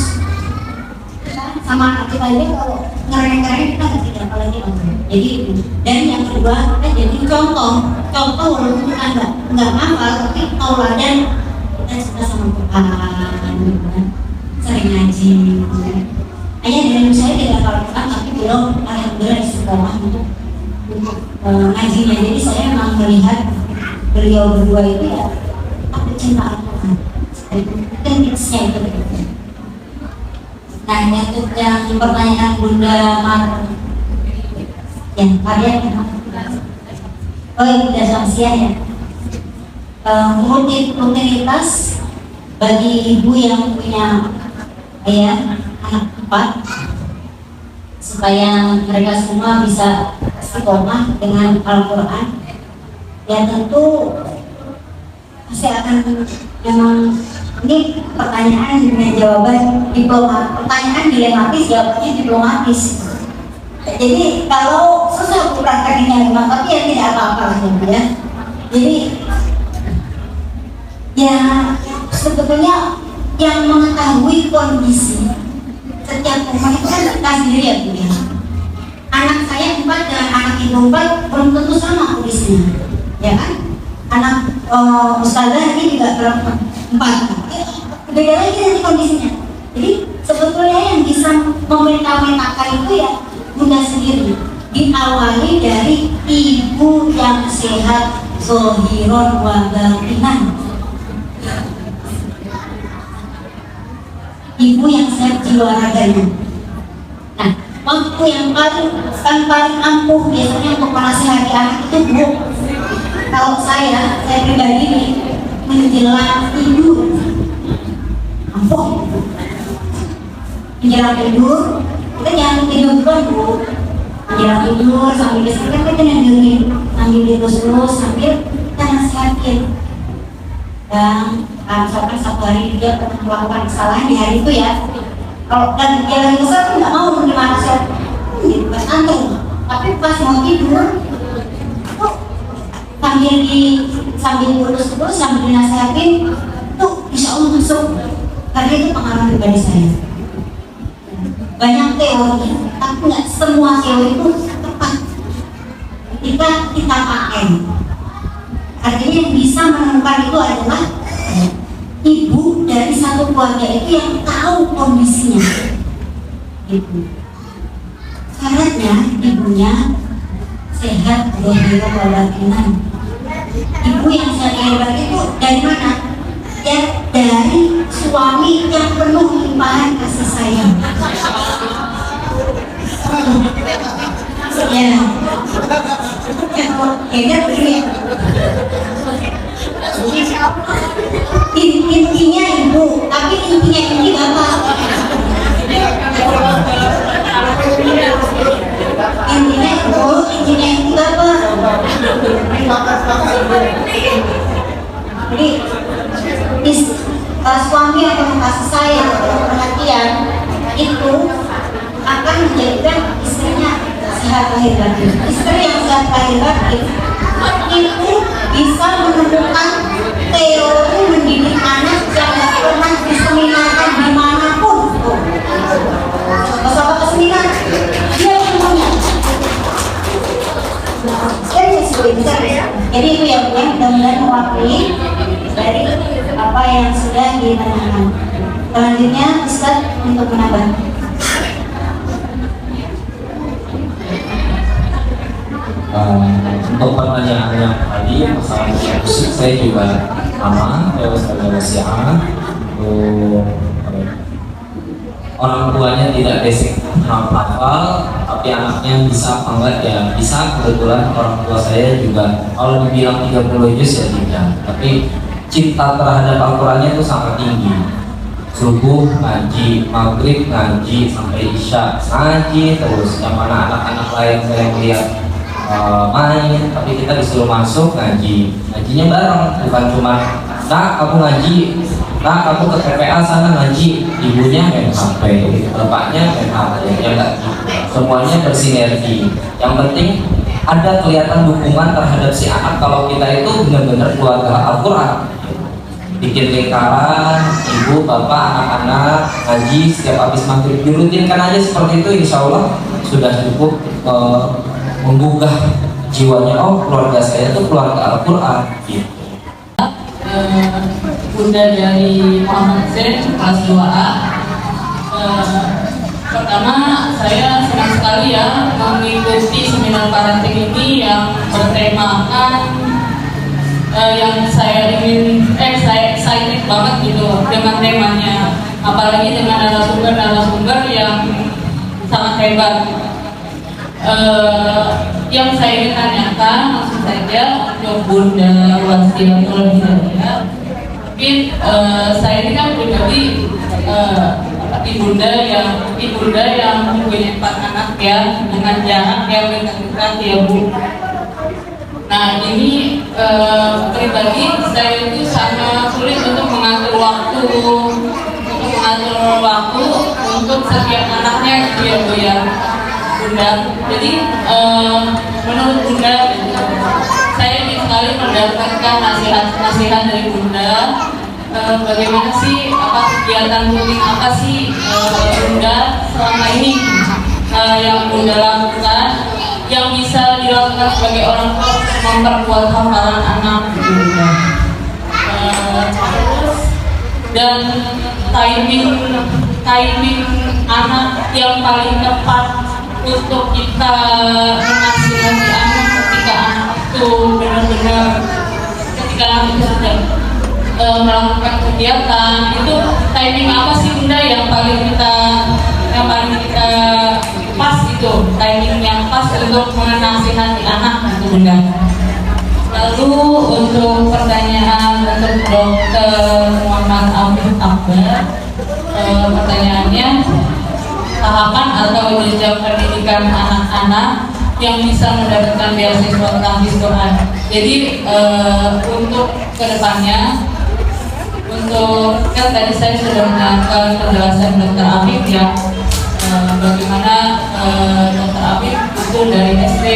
sama anak kita ini kalau ngereng-ngereng kita nggak tidak apalagi jadi itu. Dan yang kedua kita jadi contoh walaupun kita nggak hafal tapi tauladan kita suka sama Quran, sering ngaji. Ayah dan ibu saya tidak hafal Quran tapi belum alhamdulillah di sekolah untuk ngajinya. Jadi saya memang melihat beliau berdua itu ya aku cinta Al-Quran. Mungkin tipsnya itu. Nah, untuk yang pertanyaan Bunda Mar, yang kalian oh ya Bunda Samsia ya, rutinitas bagi ibu yang punya ayah anak 4 supaya mereka semua bisa istiqomah dengan Al-Quran. Ya tentu pasti akan memang ini pertanyaan dengan jawaban pertanyaan dilematis, jawabannya diplomatis. Jadi kalau susah prakteknya memang, tapi ya tidak apa-apa ya. Jadi ya sebetulnya yang mengetahui kondisi setiap rumah itu kan kita sendiri ya Bu ya. Anak saya 4 dengan anak ibu 4 belum tentu sama kondisinya, ya kan? Anak ustazah ini juga berapa 4. Beda lagi nanti kondisinya. Jadi sebetulnya yang bisa memetakan itu ya Bunda sendiri. Diawali dari ibu yang sehat, zohiron wa batinan. Ibu yang sehat jiwa raganya. Nah, waktu yang paling ampuh biasanya untuk menasihati anak itu Bu. Kalau saya pribadi nih menjelang tidur, ampuh. Menjelang tidur, kita jangan tidur dulu Bu. Menjelang tidur sambil disini kita dengerin, sambil dilus-lus, sambil kita nasihatin. Dan misalkan satu hari dia pernah melakukan kesalahan di hari itu ya. Kalau dan dia lagi kesal tuh nggak mau menerima nasihat, gitu pas antum. Tapi pas mau tidur, tuh sambil lurus terus, sambil dinasihatin, tuh insya Allah masuk. Karena itu pengalaman pribadi saya. Banyak teori, tapi nggak semua teori itu tepat. Ketika kita pakai, artinya yang bisa menemukan itu adalah ibu dari satu keluarga itu yang tahu kondisinya. Gitu. Syaratnya ibunya sehat, dohiro wabatinan. Ibu yang sehat hebat itu dari mana? Ya dari suami yang penuh limpahan kasih sayang. Ya, hebat begini. Intinya ibu, tapi intinya ini bapak. Intinya ibu, intinya ini bapak. Jadi suami atau kasih sayang atau perhatian itu akan menjadikan istrinya sehat lahir batin. Istri yang sehat lahir batin itu bisa menemukan teori mendidik anak yang tidak pernah bisa Jadi itu ya Bu, mudah-mudahan mewakili dari apa yang sudah ditanyakan. Selanjutnya Ustaz untuk menambah. Untuk pertanyaan yang tadi masalah musik, saya juga sama ya Ustazah Wasi'ah. Orang tuanya tidak basic hafal, tapi anaknya bisa apa enggak ya bisa. Kebetulan orang tua saya juga kalau dibilang 30 juz ya tidak, tapi cinta terhadap Al-Qurannya itu sangat tinggi. Subuh ngaji, maghrib ngaji, sampai isya ngaji terus. Yang mana anak-anak lain saya melihat main, tapi kita disuruh masuk ngaji. Ngajinya bareng, bukan cuma nak aku ngaji, nah aku ke TPA sana ngaji, ibunya main HP, bapaknya main HP, ya enggak gitu. Semuanya bersinergi. Yang penting ada kelihatan dukungan terhadap si anak kalau kita itu benar-benar keluarga Al-Quran. Bikin lingkaran, ibu, bapak, anak-anak ngaji setiap habis maghrib, dirutinkan aja seperti itu, insya Allah sudah cukup menggugah jiwanya. Oh, keluarga saya itu keluarga Al-Quran gitu. Bunda dari Muhammad Zain kelas 2A. Pertama, saya senang sekali ya mengikuti seminar parenting ini yang bertemakan yang saya ingin, saya excited banget gitu dengan temanya, apalagi dengan narasumber yang sangat hebat. Yang saya ingin tanyakan langsung saja untuk Bunda Wasi'ah Hidayah. Mungkin saya ini kan pribadi ibunda yang mempunyai 4 anak ya, dengan jarak yang dekat ya Bu. Nah ini pribadi saya itu sangat sulit untuk mengatur waktu untuk setiap anaknya gitu ya Bu ya Bunda. Jadi menurut Bunda saya ingin sekali mendapatkan nasihat dari Bunda. Bagaimana sih, apa kegiatan rutin apa sih Bunda selama ini yang Bunda lakukan yang bisa dilakukan sebagai orang tua memperkuat hafalan anak Bunda. Dan timing anak yang paling tepat untuk kita menasihati anak ketika anak itu benar-benar ketika anak itu sedang melakukan kegiatan itu, timing apa sih Bunda yang paling kita pas itu, timing yang pas untuk menasihati anak itu Bunda. Lalu untuk pertanyaan untuk Dr. Muhammad Afif Akbar, pertanyaannya tahapan atau jenjang pendidikan anak-anak yang bisa mendapatkan beasiswa tahfiz Quran. Jadi untuk kedepannya, untuk kan tadi saya sudah mendengarkan penjelasan Dr. Afif ya, bagaimana Dr. Afif itu dari SD,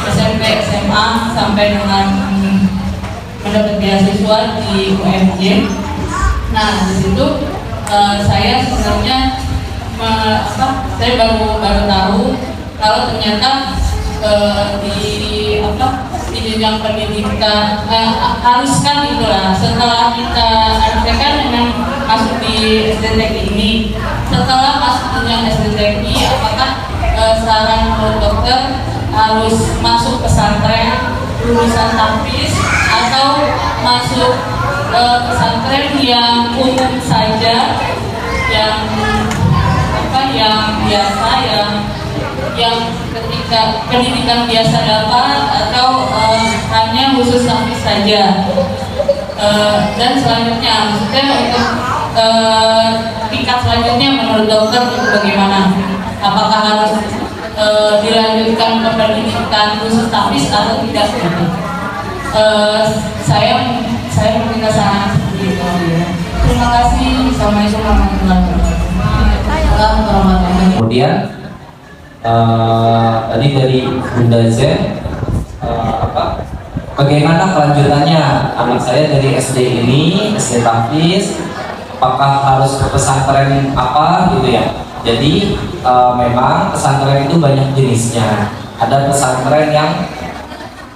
SMP, SMA sampai dengan mendapat beasiswa di UMJ. Nah di situ saya sebenarnya saya baru tahu kalau ternyata di jenjang pendidikan haruskan itulah setelah kita kan memang masuk di SDTI ini, setelah masuk jenjang SDTI apakah saran dokter harus masuk pesantren lulusan tahfiz atau masuk pesantren yang umum saja, yang biasa, yang ketika pendidikan biasa dapat, atau hanya khusus tahfiz saja. Dan selanjutnya maksudnya untuk tingkat selanjutnya menurut dokter itu bagaimana? Apakah harus dilanjutkan ke pendidikan khusus tahfiz atau tidak? Saya meminta saran seperti itu. Terima kasih. Assalamualaikum warahmatullahi wabarakatuh. Kemudian tadi dari Bunda Z, bagaimana kelanjutannya anak saya dari SD ini, SD tahfiz, apakah harus ke pesantren apa gitu ya? Jadi memang pesantren itu banyak jenisnya. Ada pesantren yang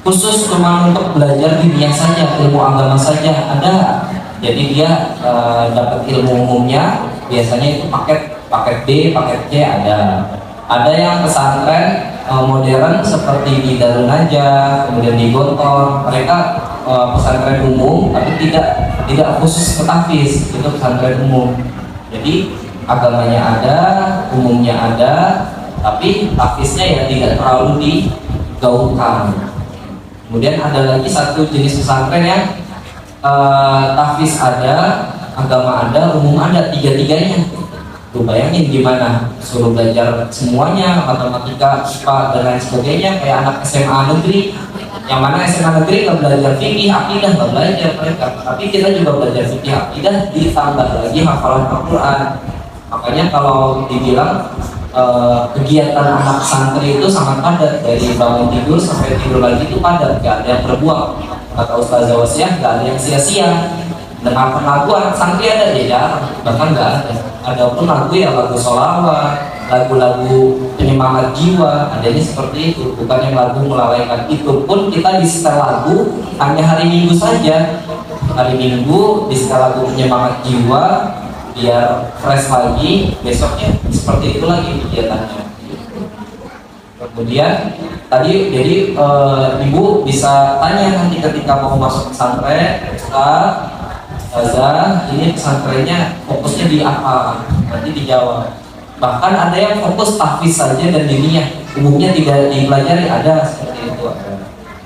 khusus cuma untuk belajar diniyah saja, ilmu agama saja ada. Jadi dia dapat ilmu umumnya, biasanya itu paket B, paket C ada. Ada yang pesantren modern seperti di Darun Najah, kemudian di Gontor, mereka pesantren umum tapi tidak khusus ke tahfiz, itu pesantren umum. Jadi agamanya ada, umumnya ada, tapi tahfiznya ya tidak terlalu digaungkan. Kemudian ada lagi satu jenis pesantren yang tahfiz ada, agama ada, umum ada, tiga-tiganya. Tuh bayangin gimana, suruh belajar semuanya, matematika, IPA dan lain sebagainya, kayak anak SMA negeri. Yang mana SMA negeri nggak belajar fikih, akidah nggak belajar mereka, tapi kita juga belajar fikih, akidah, ditambah lagi hafalan Al-Quran. Makanya kalau dibilang kegiatan anak santri itu sangat padat, dari bangun tidur sampai tidur lagi itu padat, gak ada yang terbuang. Kata Ustazah Wasiah, gak ada yang sia-sia. Dengarkan lagu anak santri ada ya jarang, bahkan gak ada. Ada pun lagu ya lagu sholawat, lagu-lagu penyemangat jiwa, adanya seperti itu, bukan yang lagu melalaikan. Itu pun kita di setel lagu hanya hari Minggu saja. Hari Minggu di setel lagu penyemangat jiwa biar fresh lagi, besoknya seperti itu lagi kegiatannya. Kemudian tadi jadi ibu bisa tanya nanti ketika mau masuk pesantren, Ustazah, ini pesantrennya fokusnya di apa? Nanti dijawab. Bahkan ada yang fokus tahfiz saja dan diniyah, umumnya tidak dipelajari, ada seperti itu.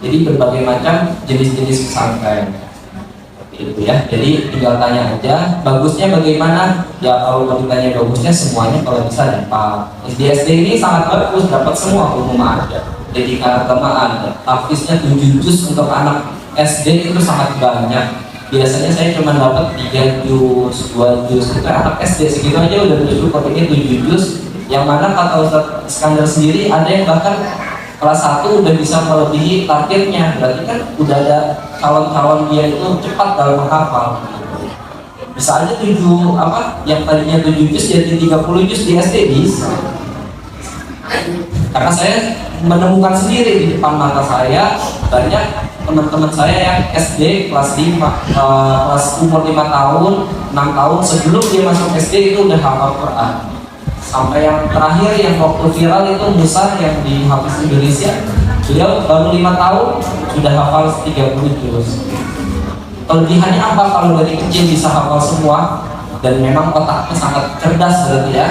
Jadi berbagai macam jenis-jenis pesantren. Itu ya, jadi tinggal tanya aja bagusnya bagaimana. Ya kalau mau ditanya bagusnya semuanya kalau bisa dapat. SD ini sangat bagus, dapat semua, umum ada, pendidikan agama ada, tahfiznya 7 juz untuk anak SD itu sangat banyak. Biasanya saya cuma dapat 3 juz, 2 juz, itu anak SD segitu aja udah bersyukur. Ini 7 juz, yang mana kata Ustaz Iskandar sendiri ada yang bahkan kelas 1 udah bisa melebihi targetnya. Berarti kan udah ada calon-calon dia itu cepat dalam menghafal. Bisa aja yang tadinya 7 juz jadi 30 juz di SD bisa. Karena saya menemukan sendiri di depan mata saya banyak teman-teman saya yang SD kelas 5, kelas umur 5 tahun, 6 tahun sebelum dia masuk SD itu udah hafal Quran. Sampai yang terakhir yang waktu viral itu Musa yang di Hafiz Indonesia, beliau baru 5 tahun sudah hafal 30 juz. Kelebihannya apa kalau dari kecil bisa hafal semua dan memang otaknya sangat cerdas berarti ya.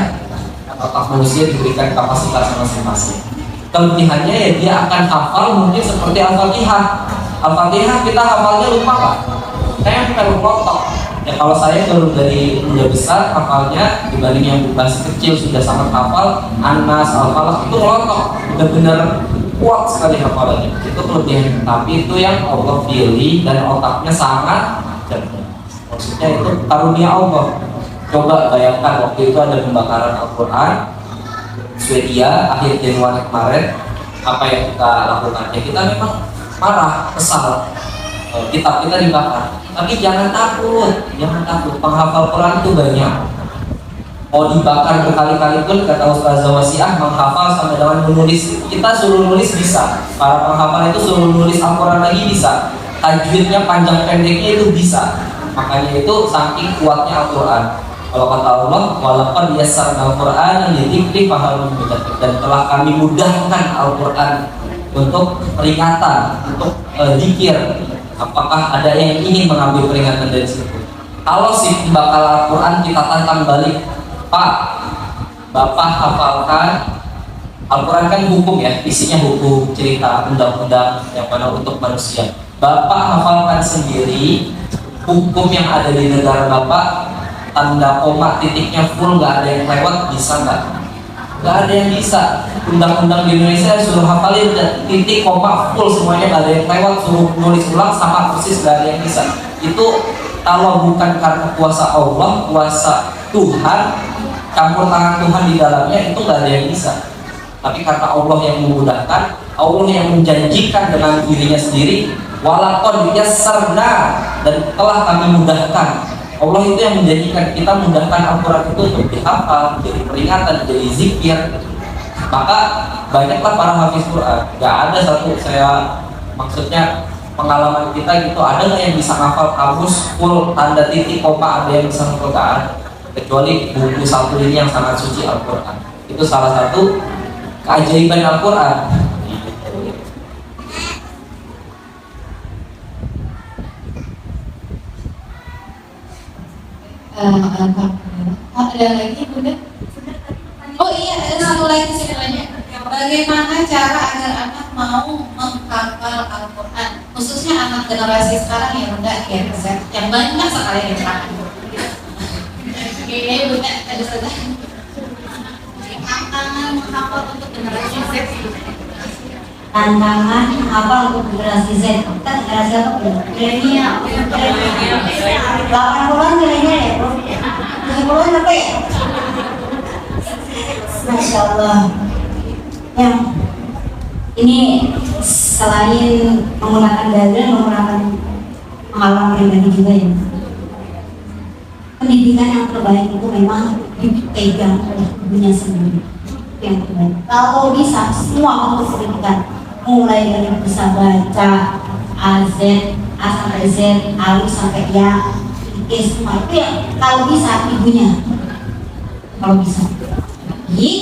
Otak manusia diberikan kapasitas masing-masing. Kelebihannya ya dia akan hafal mungkin seperti Al-Fatihah. Al-Fatihah kita hafalnya lupa Pak, kayak kalau klotok. Ya kalau saya baru dari udah besar hafalnya dibanding yang masih kecil sudah sangat hafal, Anas, Al-Falaq itu klotok, benar-benar kuat sekali hafalannya. Itu kelebihan. Tapi itu yang Allah pilih dan otaknya sangat cerdas. Maksudnya itu karunia Allah. Coba bayangkan waktu itu ada pembakaran Al-Quran Swedia akhir Januari kemarin, apa yang kita lakukan? Ya kita memang marah, kesal, kitab kita dibakar. Tapi jangan takut, penghafal Quran itu banyak. Mau dibakar berkali-kali pun kata Ustazah Wasiah, menghafal sama dengan menulis. Kita suruh nulis bisa, para penghafal itu suruh nulis Al-Quran lagi bisa, tajwidnya panjang pendeknya itu bisa. Makanya itu saking kuatnya Al-Quran. Kalau kata Allah, walaqad yassarnal Qur'ana lidzikri fahal mudzakir, dan telah kami mudahkan Al-Quran untuk peringatan, untuk zikir. Apakah ada yang ingin mengambil peringatan dari situ? Kalau si pembakal Al-Quran kita tantang balik, Pak, Bapak hafalkan Al-Quran kan hukum ya, isinya hukum, cerita, undang-undang yang mana untuk manusia. Bapak hafalkan sendiri hukum yang ada di negara Bapak, tanda koma titiknya full, nggak ada yang lewat, bisa nggak? Nggak ada yang bisa. Undang-undang di Indonesia suruh hafalin titik koma full semuanya, nggak ada yang lewat, suruh nulis ulang sama persis, nggak ada yang bisa. Itu kalau bukan karena kuasa Allah, kuasa Tuhan, campur tangan Tuhan di dalamnya, itu nggak ada yang bisa. Tapi karena Allah yang memudahkan, Allah yang menjanjikan dengan dirinya sendiri, walaqad yassarna, dan telah kami mudahkan. Allah itu yang menjanjikan, kita mudahkan Al-Quran itu untuk dihafal, jadi peringatan, jadi zikir. Maka banyaklah para hafiz Quran. Gak ada satu, saya Maksudnya pengalaman kita gitu, ada nggak yang bisa ngafal kamus full tanda titik koma, ada yang bisa ngafal Quran kecuali buku satu ini yang sangat suci Al-Quran. Itu salah satu keajaiban Al-Quran. Ada lagi Bunda? Oh iya, ada satu lagi saya tanya. Bagaimana cara agar anak mau menghafal Al-Quran, khususnya anak generasi sekarang yang Bunda yang banyak sekali yang terakhir. Oke, Bunda ada satu tantangan menghafal untuk generasi Z. Tantangan menghafal untuk generasi Z. Kita generasi apa? Milenial. 80-an milenial ya, Bro? 70-an apa ya? Masya Allah. Yang ini selain menggunakan dalil, menggunakan pengalaman pribadi juga ya. Pendidikan yang terbaik itu memang dipegang oleh ibunya sendiri. Yang terbaik. Kalau bisa semua untuk pendidikan, mulai dari bisa baca A sampai Z, alif sampai ya, semua itu ya kalau bisa ibunya. Kalau bisa. Jadi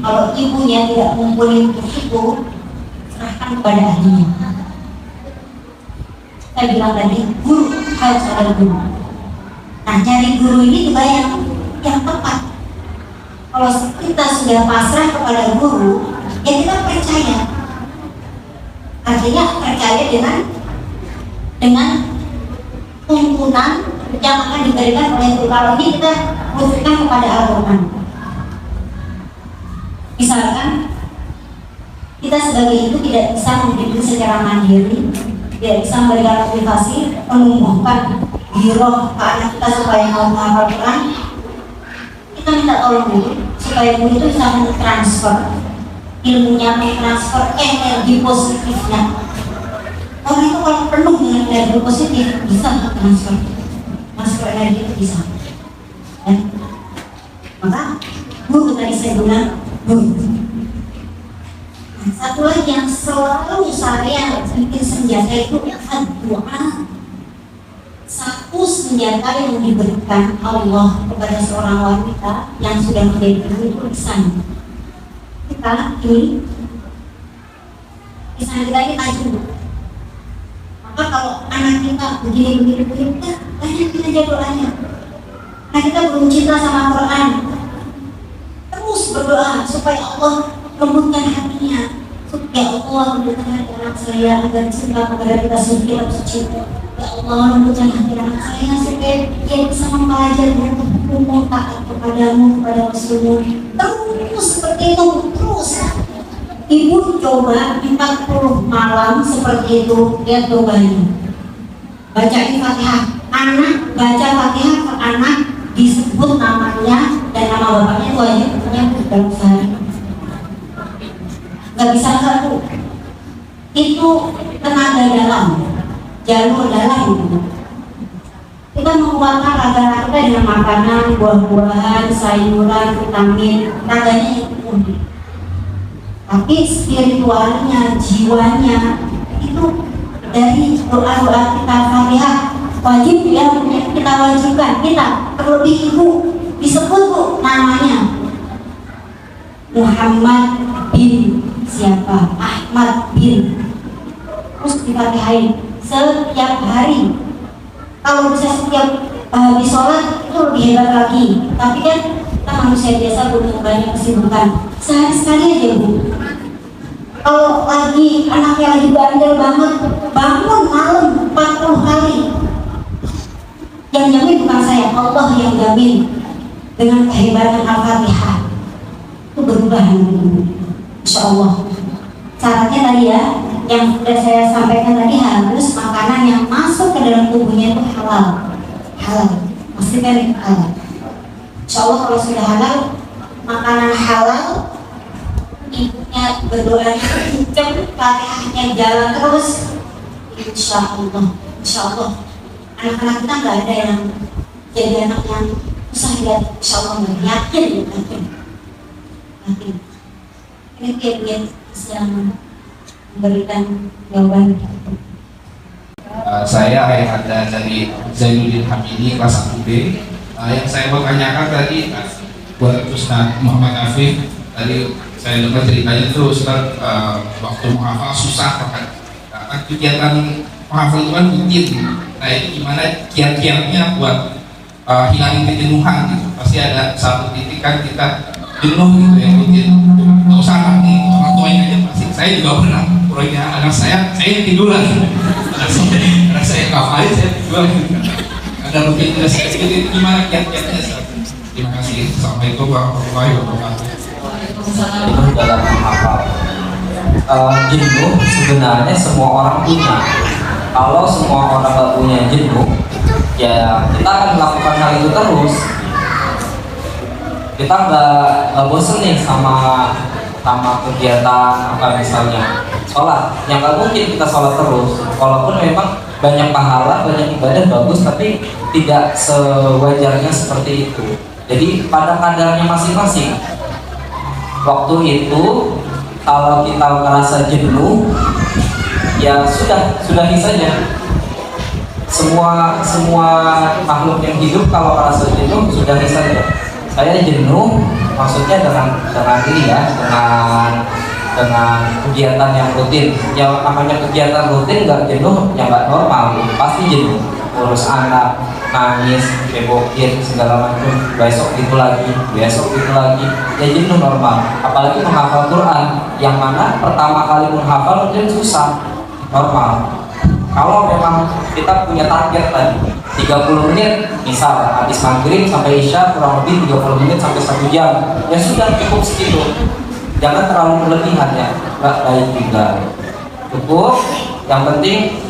kalau ibunya tidak mumpuni untuk itu, serahkan kepada ahlinya. Saya bilang tadi, guru harus ada guru. Nah, cari guru ini juga yang tepat. Kalau kita sudah pasrah kepada guru, ya kita percaya. Artinya percaya dengan tuntunan yang akan diberikan oleh guru. Kalau ini kita butuhkan kepada Al-Quran. Misalkan kita sebagai ibu tidak bisa mendidik secara mandiri, tidak bisa memberikan motivasi, menumbuhkan giroh ke anak kita supaya mau menghafal Quran, kita minta tolong dulu supaya guru itu bisa mentransfer ilmunya, mentransfer energi positifnya. Orang itu kalau penuh dengan energi positif bisa transfer energi itu bisa. Dan maka guru tadi saya bilang guru. Nah, satu lagi yang selalu saya bikin senjata itu doa. Satu senjata yang diberikan Allah kepada seorang wanita yang sudah menjadi ibu itu lisan. Kita ini lisan kita ini tajam. Maka kalau anak kita begini kita banyak kita aja doanya. Nah, kita belum cinta sama Quran, terus berdoa supaya Allah lembutkan hatinya, supaya Allah lembutkan hati anak saya agar cinta kepada kita suci dan suci. Ya Allah, lembutkan hati anak saya supaya dia bisa mempelajari hukum taat kepadamu, kepada Rasulmu. Terus seperti itu, terus. Ibu coba 40 malam seperti itu, lihat cobanya. Baca Fatihah, anak baca Fatihah ke anak, disebut namanya dan nama bapaknya itu aja punya dalam sehari. Gak bisa satu. Itu tenaga dalam, jalur dalam gitu. Kita menguatkan raga kita dengan makanan, buah-buahan, sayuran, vitamin, raganya yang penuh. Tapi spiritualnya, jiwanya itu dari doa-doa kita Fatihah wajib ya, kita wajibkan. Kita terlebih ibu disebut Bu namanya Muhammad bin siapa, Ahmad bin, terus difatihain setiap hari. Kalau bisa setiap habis sholat itu lebih hebat lagi. Tapi kan kita manusia biasa punya banyak kesibukan. Sehari sekali aja Bu. Kalau lagi anaknya lagi bandel banget, bangun malam 40 kali. Yang jamin bukan saya, Allah yang jamin. Dengan kehebatan Al-Fatihah itu berubah nanti, Insya Allah. Syaratnya tadi ya, yang sudah saya sampaikan tadi, harus makanan yang masuk ke dalam tubuhnya itu halal. Pastikan halal. Insya Allah kalau sudah halal, makanan halal, ibunya berdoa kenceng, Fatihahnya jalan terus, Insya Allah anak-anak kita nggak ada yang jadi anak yang susah lihat. Insya Allah nggak yakin. Ini kayak lihat Islam memberikan jawaban. Saya Ayahanda dari Zainuddin Hamidi kelas 1B. Yang saya mau tanyakan tadi buat Ustaz Muhammad Afif, tadi saya dengar ceritanya itu Ustaz waktu menghafal susah kan? Kegiatan menghafal itu kan rutin. Nah itu gimana kiat-kiatnya buat hilangin kejenuhan gitu? Pasti ada satu titik kan kita jenuh gitu yang rutin. Nggak usah orang tuanya aja pasti. Saya juga pernah proyeknya anak saya tiduran. Anak saya ngapain saya tiduran. Ada rutinitas seperti itu gimana kiat-kiatnya? Terima kasih. Assalamualaikum warahmatullahi wabarakatuh. Jenuh dalam menghafal. Jenuh sebenarnya semua orang punya. Kalau semua orang nggak punya jenuh, ya kita akan melakukan hal itu terus. Kita nggak bosen nih sama kegiatan apa misalnya sholat. Yang nggak mungkin kita sholat terus. Walaupun memang banyak pahala, banyak ibadah bagus, tapi tidak sewajarnya seperti itu. Jadi pada kadarnya masing-masing. Waktu itu kalau kita merasa jenuh, ya sudahi saja. Semua makhluk yang hidup kalau merasa jenuh sudahi saja. Saya jenuh, maksudnya dengan ini ya, dengan kegiatan yang rutin. Yang namanya kegiatan rutin nggak jenuh, ya nggak normal, pasti jenuh. Urus anak, nangis, bebokin, segala macam. Besok itu lagi, ya jenuh normal. Apalagi menghafal Quran, yang mana pertama kali menghafal mungkin susah, normal. Kalau memang kita punya target tadi 30 menit, misal habis maghrib sampai isya kurang lebih 30 menit sampai 1 jam, ya sudah cukup segitu. Jangan terlalu berlebihan ya, nggak baik juga. Cukup, yang penting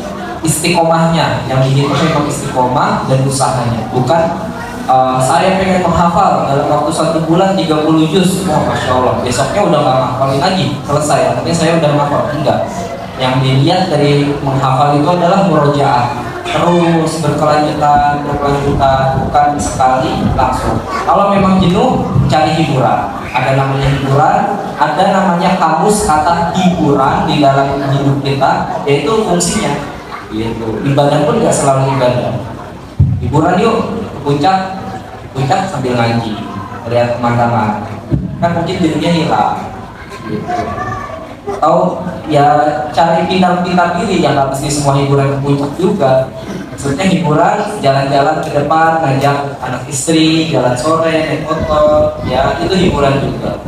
istiqomahnya, yang dihitung memang istiqomah dan usahanya. Bukan saya pengen menghafal dalam waktu 1 bulan 30 juz, oh masya Allah, besoknya udah nggak ngafalin lagi, selesai, artinya saya udah ngafal. Enggak. Yang dilihat dari menghafal itu adalah murojaah, terus berkelanjutan, bukan sekali langsung. Kalau memang jenuh, cari hiburan. Ada namanya hiburan, ada namanya kamus kata hiburan di dalam hidup kita, yaitu fungsinya. Gitu. Ibadah pun nggak selalu ibadah. Hiburan yuk, ke puncak sambil ngaji, lihat pemandangan. Kan mungkin jenuhnya hilang. Gitu. Atau ya cari pintar-pintar diri, yang nggak mesti semua hiburan ke puncak juga. Maksudnya hiburan, jalan-jalan ke depan, ngajak anak istri, jalan sore, naik motor, ya itu hiburan juga.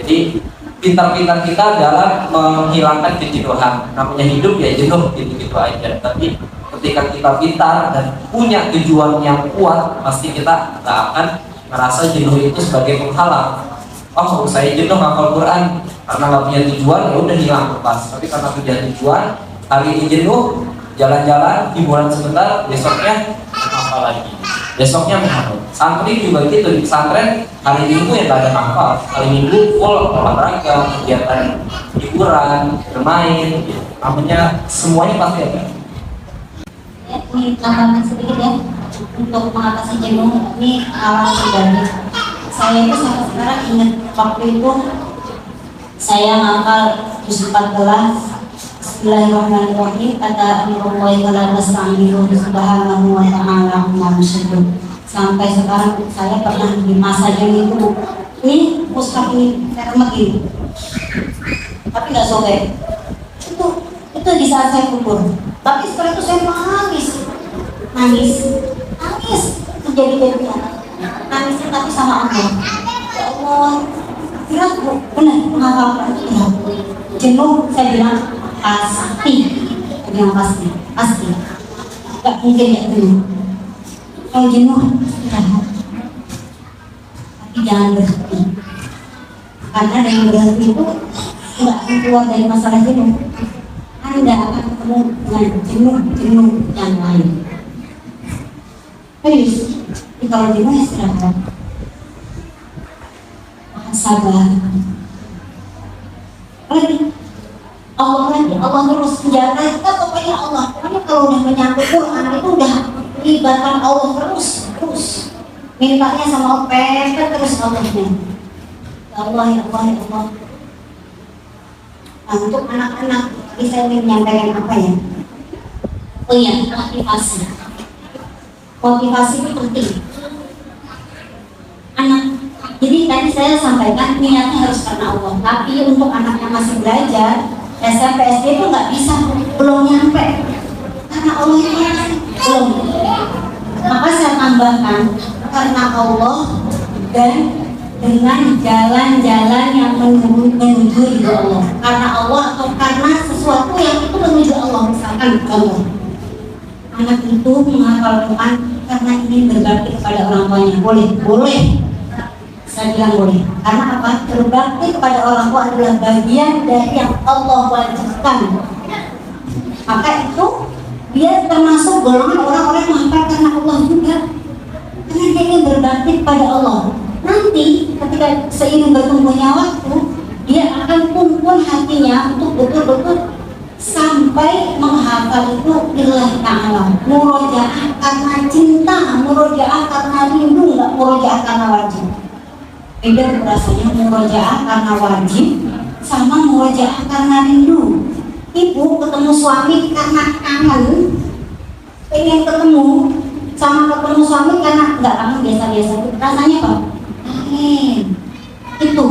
Jadi pintar-pintar kita dalam menghilangkan kejenuhan. Namanya hidup ya jenuh, gitu-gitu aja. Tapi ketika kita pintar dan punya tujuan yang kuat, pasti kita nggak akan merasa jenuh itu sebagai penghalang. Oh, saya jenuh hafal Quran karena nggak punya tujuan, ya udah hilang lepas. Tapi karena punya tujuan, hari ini jenuh, jalan-jalan, hiburan sebentar, besoknya hafal lagi. Besoknya menghafal. Santri juga gitu, di pesantren hari Minggu ya nggak ada hafal. Hari Minggu full olahraga, kegiatan hiburan, bermain, gitu. Namanya semuanya pasti ada. Ya, ini tambahan sedikit ya untuk mengatasi jenuh. Ini alat pribadi. Saya itu sampai sekarang ingat waktu itu saya ngapal juz 14 Bismillahirrahmanirrahim, kata Allahi ta'ala nasta'inu subhanahu wa ta'ala amma yusyriku. Sampai sekarang saya pernah di masa jenuh itu, ini mushaf ini saya remekin tapi nggak sobek. Itu di saat saya kubur. Tapi setelah itu saya nangis itu jadi nangisnya tapi sama Allah. Ya Allah, kira benar menghafalkan ya. Jenuh saya bilang pasti, nggak mungkin ya jenuh. Kalau jenuh istirahat, tapi jangan berhenti. Karena dengan berhenti itu nggak akan keluar dari masalah jenuh. Anda akan ketemu dengan jenuh yang lain. Kalau jenuh istirahat, sabar. Allah terus menjaga kita, pokoknya Allah. Pokoknya kalau udah menyangkut Quran itu udah libatkan Allah terus. Mintanya sama Allah terus Allahnya. Ya Allah. Nah, untuk anak-anak bisa ingin menyampaikan apa ya? Oh iya, motivasi. Motivasi itu penting. Anak, jadi tadi saya sampaikan niatnya harus karena Allah. Tapi untuk anak yang masih belajar SMP SD itu nggak bisa, belum nyampe. Karena Allah itu belum. Maka saya tambahkan karena Allah dan dengan jalan-jalan yang menuju ridho Allah. Karena Allah atau karena sesuatu yang itu menuju Allah. Misalkan contoh, anak itu menghafal Quran karena ingin berbakti kepada orang tuanya. Boleh. Saya bilang boleh. Karena apa? Berbakti kepada orang tua adalah bagian dari yang Allah wajibkan. Maka itu dia termasuk golongan orang-orang yang menghafal karena Allah juga. Karena dia ingin berbakti kepada Allah. Nanti ketika seiring bertumbuhnya waktu, dia akan kumpul hatinya untuk betul-betul sampai menghafal itu lillahi ta'ala. Murojaah karena cinta, murojaah karena rindu, nggak murojaah karena wajib. Beda rasanya murojaah karena wajib sama murojaah karena rindu. Ibu ketemu suami karena kangen, pengen ketemu, sama ketemu suami karena nggak kangen biasa-biasa. Rasanya apa? Itu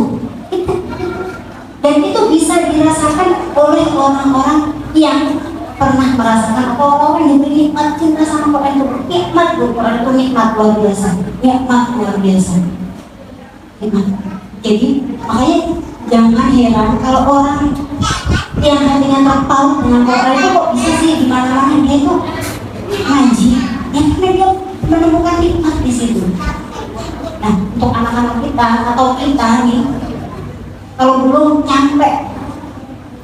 dan itu bisa dirasakan oleh orang-orang yang pernah merasakan atau orang yang diberi nikmat cinta sama Quran itu. Nikmat Quran itu nikmat luar biasa, nikmat luar biasa. Nikmat. Jadi makanya jangan heran kalau orang yang hatinya terpaut dengan Quran itu kok bisa sih di mana-mana dia itu ngaji, yang dia menemukan nikmat di situ. Nah, untuk anak-anak kita atau kita nih, kalau belum nyampe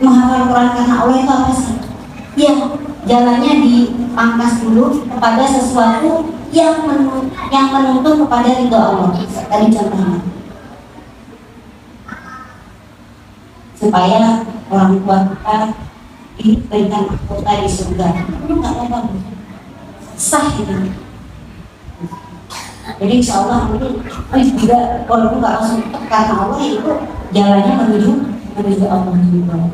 menghafal Quran karena Allah itu apa sih? Ya, jalannya dipangkas dulu kepada sesuatu yang menuntut kepada ridho Allah. Tadi contohnya, supaya orang tua kita diberikan mahkota di surga. Itu nggak apa-apa, sah itu. Jadi insya Allah nanti juga walaupun nggak langsung karena Allah itu jalannya menuju Allah juga.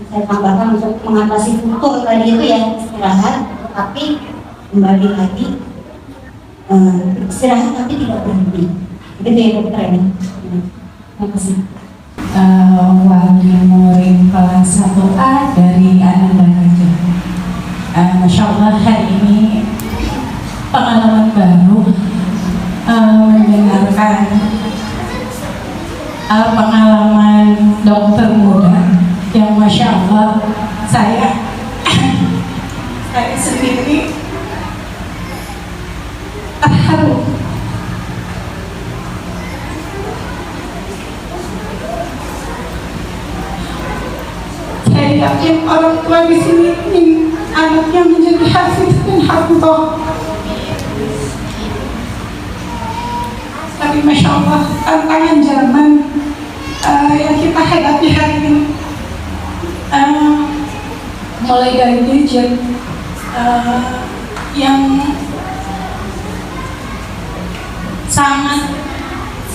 Saya tambahkan untuk mengatasi futur tadi itu ya istirahat, tapi kembali lagi istirahat tapi tidak berhenti. Itu ya dokter ya. Terima kasih. Wali murid kelas 1A dari Ananda. Masya Allah hari ini pengalaman baru mendengarkan pengalaman dokter muda yang Masya Allah saya sendiri terharu. Saya yakin orang tua di sini ingin anaknya menjadi hafiz dan hafidhah. Tapi Masya Allah tantangan zaman yang kita hadapi hari ini mulai dari gadget yang sangat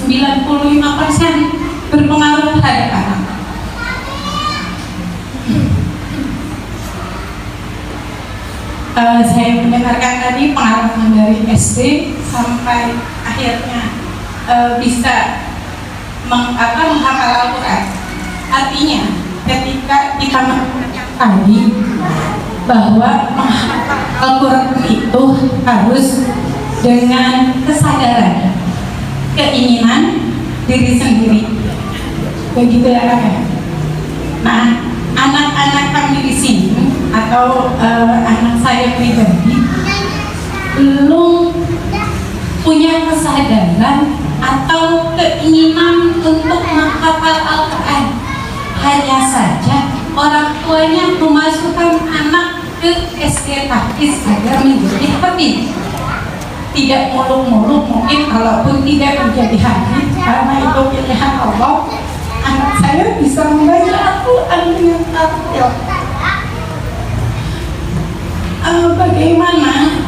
95% berpengaruh terhadap anak. Saya mendengarkan tadi pengalaman dari SD sampai akhirnya bisa menghafal Al-Quran. Artinya ketika kita tadi bahwa menghafal Al-Quran itu harus dengan kesadaran, keinginan diri sendiri. Begitu ya kan? Nah, anak-anak kami di sini atau anak saya pribadi belum punya kesadaran atau keinginan untuk menghafal Al-Quran. Hanya saja orang tuanya memasukkan anak ke SD tahfiz agar menjadi hafiz. Tidak muluk-muluk, mungkin kalaupun tidak menjadi hafiz karena itu pilihan Allah, anak saya bisa membaca Al-Quran dengan tartil. Bagaimana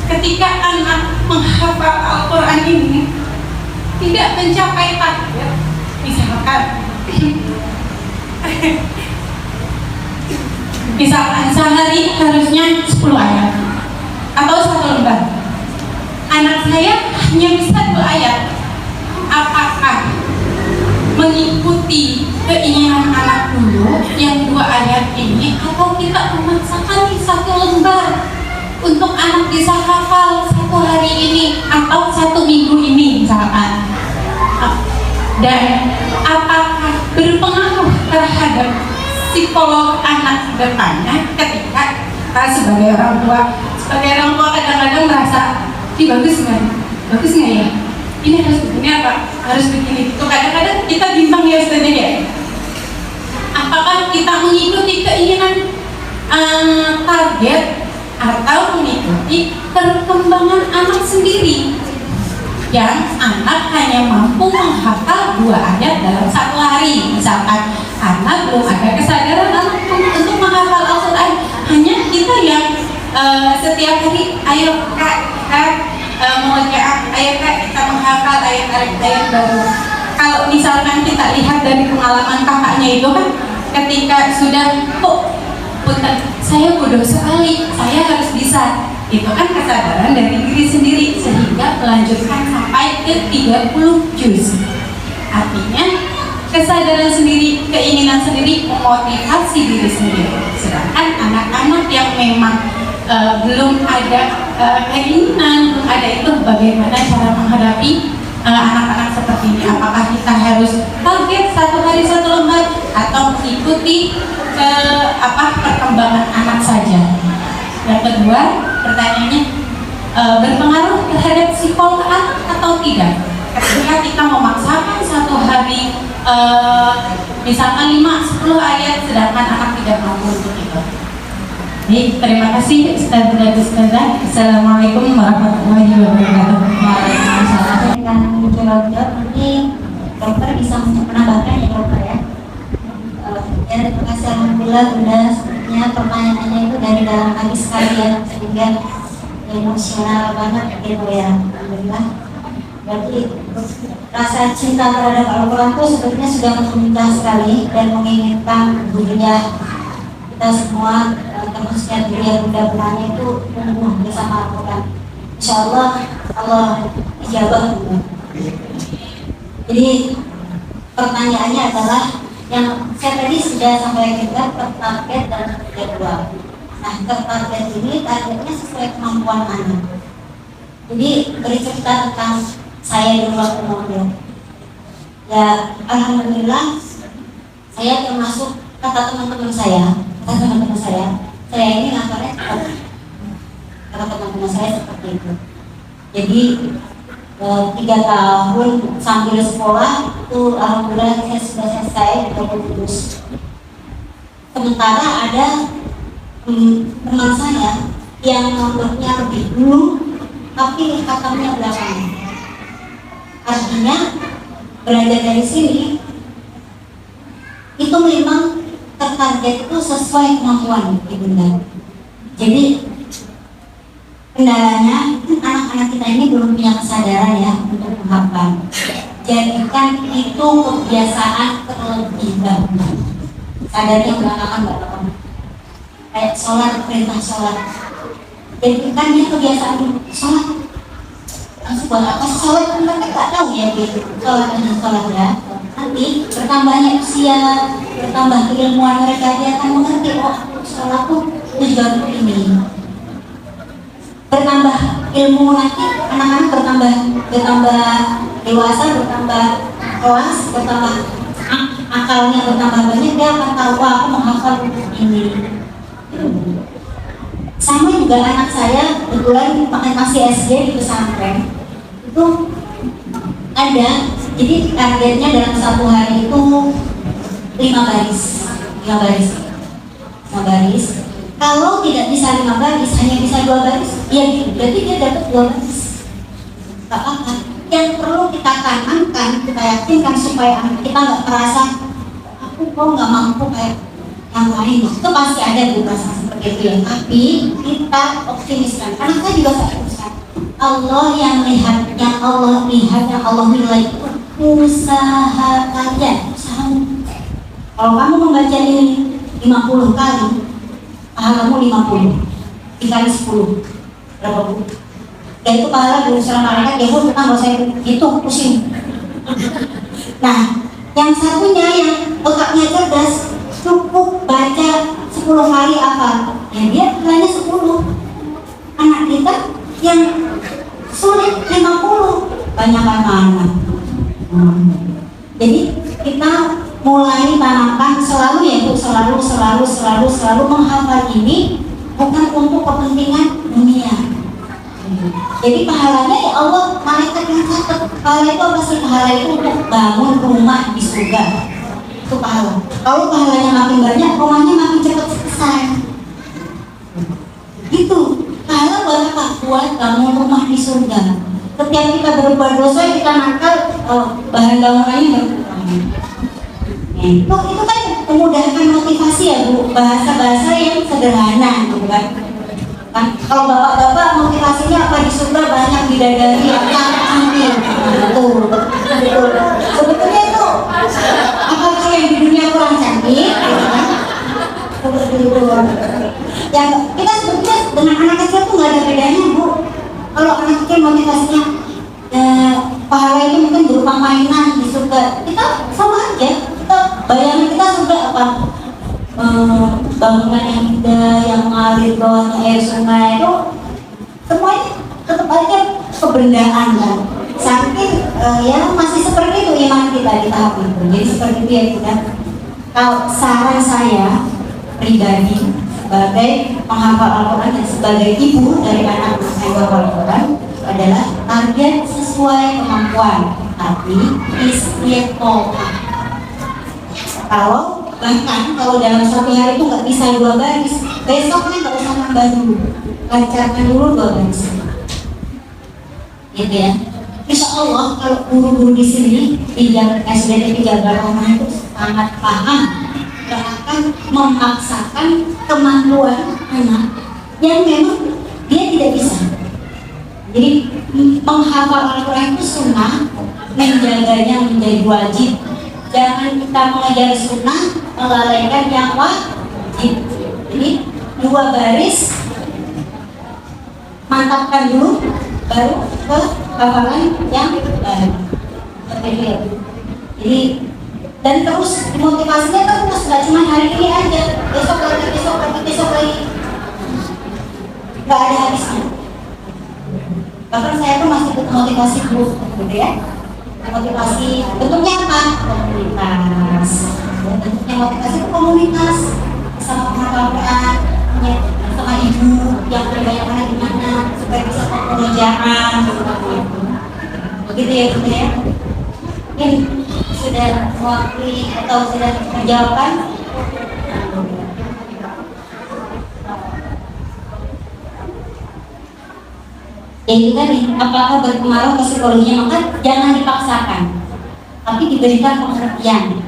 ketika anak menghafal Al-Quran ini tidak mencapai target, misalkan Misalkan sehari harusnya 10 ayat atau 1 lembar. Anak saya hanya bisa 2 ayat. Apakah mengikuti keinginan anak dulu yang 2 ayat ini, atau kita memaksakan 1 lembar untuk anak bisa hafal 1 hari ini atau 1 minggu ini misalkan? Dan apakah berpengaruh terhadap psikolog anak depannya ketika kita sebagai orang tua kadang-kadang merasa ini bagus nggak ya, ini harus begini apa, harus begini itu. Kadang-kadang kita bimbang ya Ustazah ya, apakah kita mengikuti keinginan target atau mengikuti perkembangan anak sendiri yang anak hanya mampu menghafal 2 ayat dalam 1 hari misalkan, karena belum ada kesadaran anak untuk menghafal Al-Quran. Hanya kita yang setiap hari ayo kak mengerjakan, ayo kak kita menghafal ayat-ayat baru. Kalau misalkan kita lihat dari pengalaman kakaknya itu kan, ketika sudah punten, saya bodoh sekali, saya harus bisa, itu kan kesadaran dari diri sendiri sehingga melanjutkan sampai ke 30 juz. Artinya kesadaran sendiri, keinginan sendiri, memotivasi diri sendiri. Sedangkan anak-anak yang memang belum ada keinginan, belum ada itu, bagaimana cara menghadapi anak-anak seperti ini? Apakah kita harus target 1 hari 1 lembar atau mengikuti perkembangan anak saja? Yang kedua, pertanyaannya, berpengaruh terhadap psikolog anak atau tidak? Ketika kita memaksakan 1 hari misalkan 5-10 ayat sedangkan anak tidak mampu untuk itu. Baik, terima kasih Ustaz dan Ustazah. Assalamualaikum warahmatullahi wabarakatuh. Waalaikumsalam. Dengan menjawab nanti dokter bisa menambahkan ya dokter ya. Ya, terima kasih alhamdulillah Bunda. Sepertinya pertanyaannya itu dari dalam hati sekali ya, sehingga emosional banget gitu ya. Alhamdulillah. Berarti rasa cinta terhadap Al-Quran itu sebetulnya sudah meminta sekali dan menginginkan dunia kita semua, khususnya dunia Bunda Belanya itu tumbuh bersama Al-Quran. Insya Allah Allah ijabah. Jadi pertanyaannya adalah yang saya tadi sudah sampaikan, target dan jadwal. Nah, target ini targetnya sesuai kemampuan anak. Jadi bercerita tentang saya dulu waktu muda. Ya, alhamdulillah saya termasuk kata teman-teman saya ini ngapain kata teman-teman saya seperti itu. Jadi 3 tahun sambil sekolah itu alhamdulillah saya sudah selesai dan lulus. Sementara ada teman saya yang nomornya lebih dulu tapi katanya belakangan. Artinya belajar dari sini itu memang tertarget itu sesuai kemampuan Ibunda. Jadi kendalanya anak-anak kita ini belum punya kesadaran ya untuk menghafal. Jadikan itu kebiasaan terlebih dahulu. Sadarnya belakangan nggak apa-apa. Kayak sholat, perintah sholat. Jadikan dia kebiasaan sholat. Langsung buat apa sholat? Mereka nggak tahu ya gitu. Sholat ya. Nanti bertambahnya usia, bertambah keilmuan mereka, dia akan mengerti sholat tuh tujuan ini. Bertambah ilmu nanti anak-anak bertambah dewasa, bertambah kelas, bertambah akalnya bertambah banyak, dia akan tahu aku menghafal ini. Sama juga anak saya kebetulan masih SD di pesantren itu ada, jadi targetnya dalam 1 hari itu 5 baris. Kalau tidak bisa 5 baris, hanya bisa 2 baris, ya gitu. Berarti dia dapat 2 baris. Gak apa-apa. Yang perlu kita tanamkan, kita yakinkan supaya anak kita nggak merasa aku kok nggak mampu kayak yang lain. Itu pasti ada perasaan seperti itu ya. Tapi kita optimiskan. Karena kita juga optimiskan. Allah yang melihat, yang Allah lihat, yang Allah nilai itu usaha kalian, usahamu. Kalau kamu membaca ini 50 kali, pahalamu 50 dikali 10 berapa bu? Dan itu pahala di usaha malaikat ya bu, kita nggak usah hitung, pusing. Nah, yang satunya yang otaknya cerdas, cukup baca 10 kali apa? Ya dia nilainya 10. Anak kita yang sulit 50, banyak anak. Jadi kita mulai tanamkan selalu ya bu, selalu menghafal ini bukan untuk kepentingan dunia. Jadi pahalanya ya Allah, malaikat yang catat. Pahala itu apa sih? Pahala itu untuk bangun rumah di surga. Itu pahala. Kalau pahalanya makin banyak, rumahnya makin cepat selesai. Gitu. Pahala buat apa? Buat bangun rumah di surga. Setiap kita berbuat dosa, kita nakal, bahan bangunannya berkurang. Itu kan memudahkan motivasi ya bu, bahasa-bahasa yang sederhana gitu kan. Kalau bapak-bapak motivasinya apa di surga banyak bidadari yang cantik, betul. Sebetulnya itu apakah yang di dunia kurang cantik? Seperti itu. Yang kita sebetulnya dengan anak kecil tuh nggak ada bedanya bu. Kalau anak kecil motivasinya pahala itu mungkin berupa mainan di surga, kita sama aja. Kita bayangan kita surga apa? Bangunan yang indah, yang mengalir bawahnya air sungai itu semuanya tetap aja kebendaan kan. Saking ya masih seperti itu iman kita di tahap itu. Jadi seperti itu ya kita. Kalau saran saya pribadi sebagai penghafal Al-Quran dan sebagai ibu dari anak yang menghafal Al-Quran adalah target sesuai kemampuan, tapi istiqomah. Bahkan kalau dalam satu hari itu nggak bisa 2 baris, besoknya nggak usah nambah dulu, lancarkan dulu 2 baris, gitu ya. Insya Allah kalau guru-guru di sini di SDT Jabar Rahmah itu sangat paham, nggak akan memaksakan kemampuan anak yang memang dia tidak bisa. Jadi menghafal Al-Quran itu sunnah, menjaganya menjadi wajib. Jangan kita mengajar sunnah melalaikan yang wajib. Jadi 2 baris mantapkan dulu, baru ke hafalan yang baru. Jadi dan terus motivasinya terus, nggak cuma hari ini aja, besok lagi, nggak ada habisnya. Bahkan saya tuh masih ikut motivasi dulu, gitu ya. Motivasi bentuknya apa? Komunitas. Bentuknya motivasi itu komunitas sama penghafal Quran, sama ibu yang berbayangan di mana supaya bisa pengerjaan, begitu ya, gitu ya. Mungkin sudah mewakili atau sudah menjawabkan. Jadi tadi, apakah berpengaruh ke psikologinya? Maka jangan dipaksakan, tapi diberikan pengertian.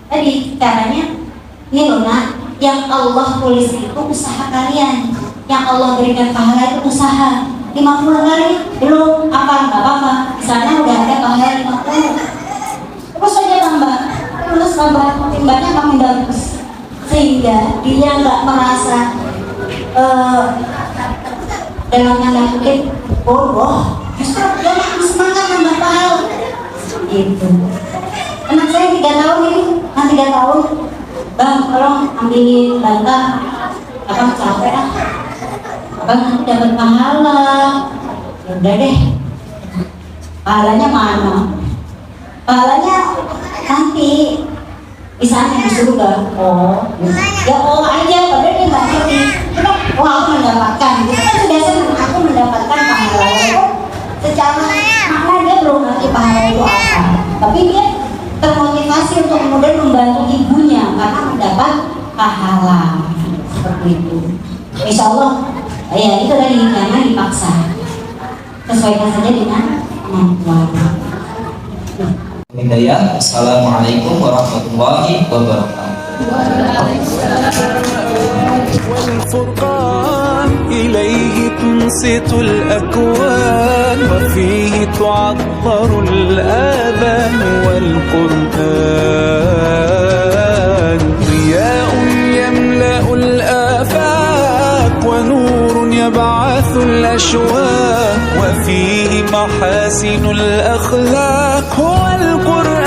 Tadi caranya, ini loh nak, yang Allah tulis itu usaha kalian, yang Allah berikan pahala itu usaha. 50 kali belum apa nggak apa-apa, di sana udah ada pahala 50. Terus saja tambah, makin banyak makin bagus, sehingga dia nggak merasa dalam tanda kutip bodoh, justru dia makin semangat nambah pahala gitu. Anak saya 3 tahun ini, 3 tahun, bang tolong ambilin bantal, abang capek abang nanti dapat pahala. Ya udah deh, pahalanya mana? Pahalanya nanti misalnya di surga. Ya Allah aja, padahal dia nggak ngerti. Wah, aku mendapatkan, itu kan sudah senang, aku mendapatkan pahala. Secara makna dia belum ngerti pahala itu apa, tapi dia termotivasi untuk kemudian membantu ibunya karena mendapat pahala seperti itu. Insya Allah, ya itu tadi, jangan dipaksa, sesuaikan saja dengan kemampuan. Hidayah. Assalamualaikum warahmatullahi wabarakatuh. والفرقان إليه تنصت الأكوان وفيه تعطر الآذان والقرآن يبعث الأشواق وفيه محاسن الأخلاق. هو القرآن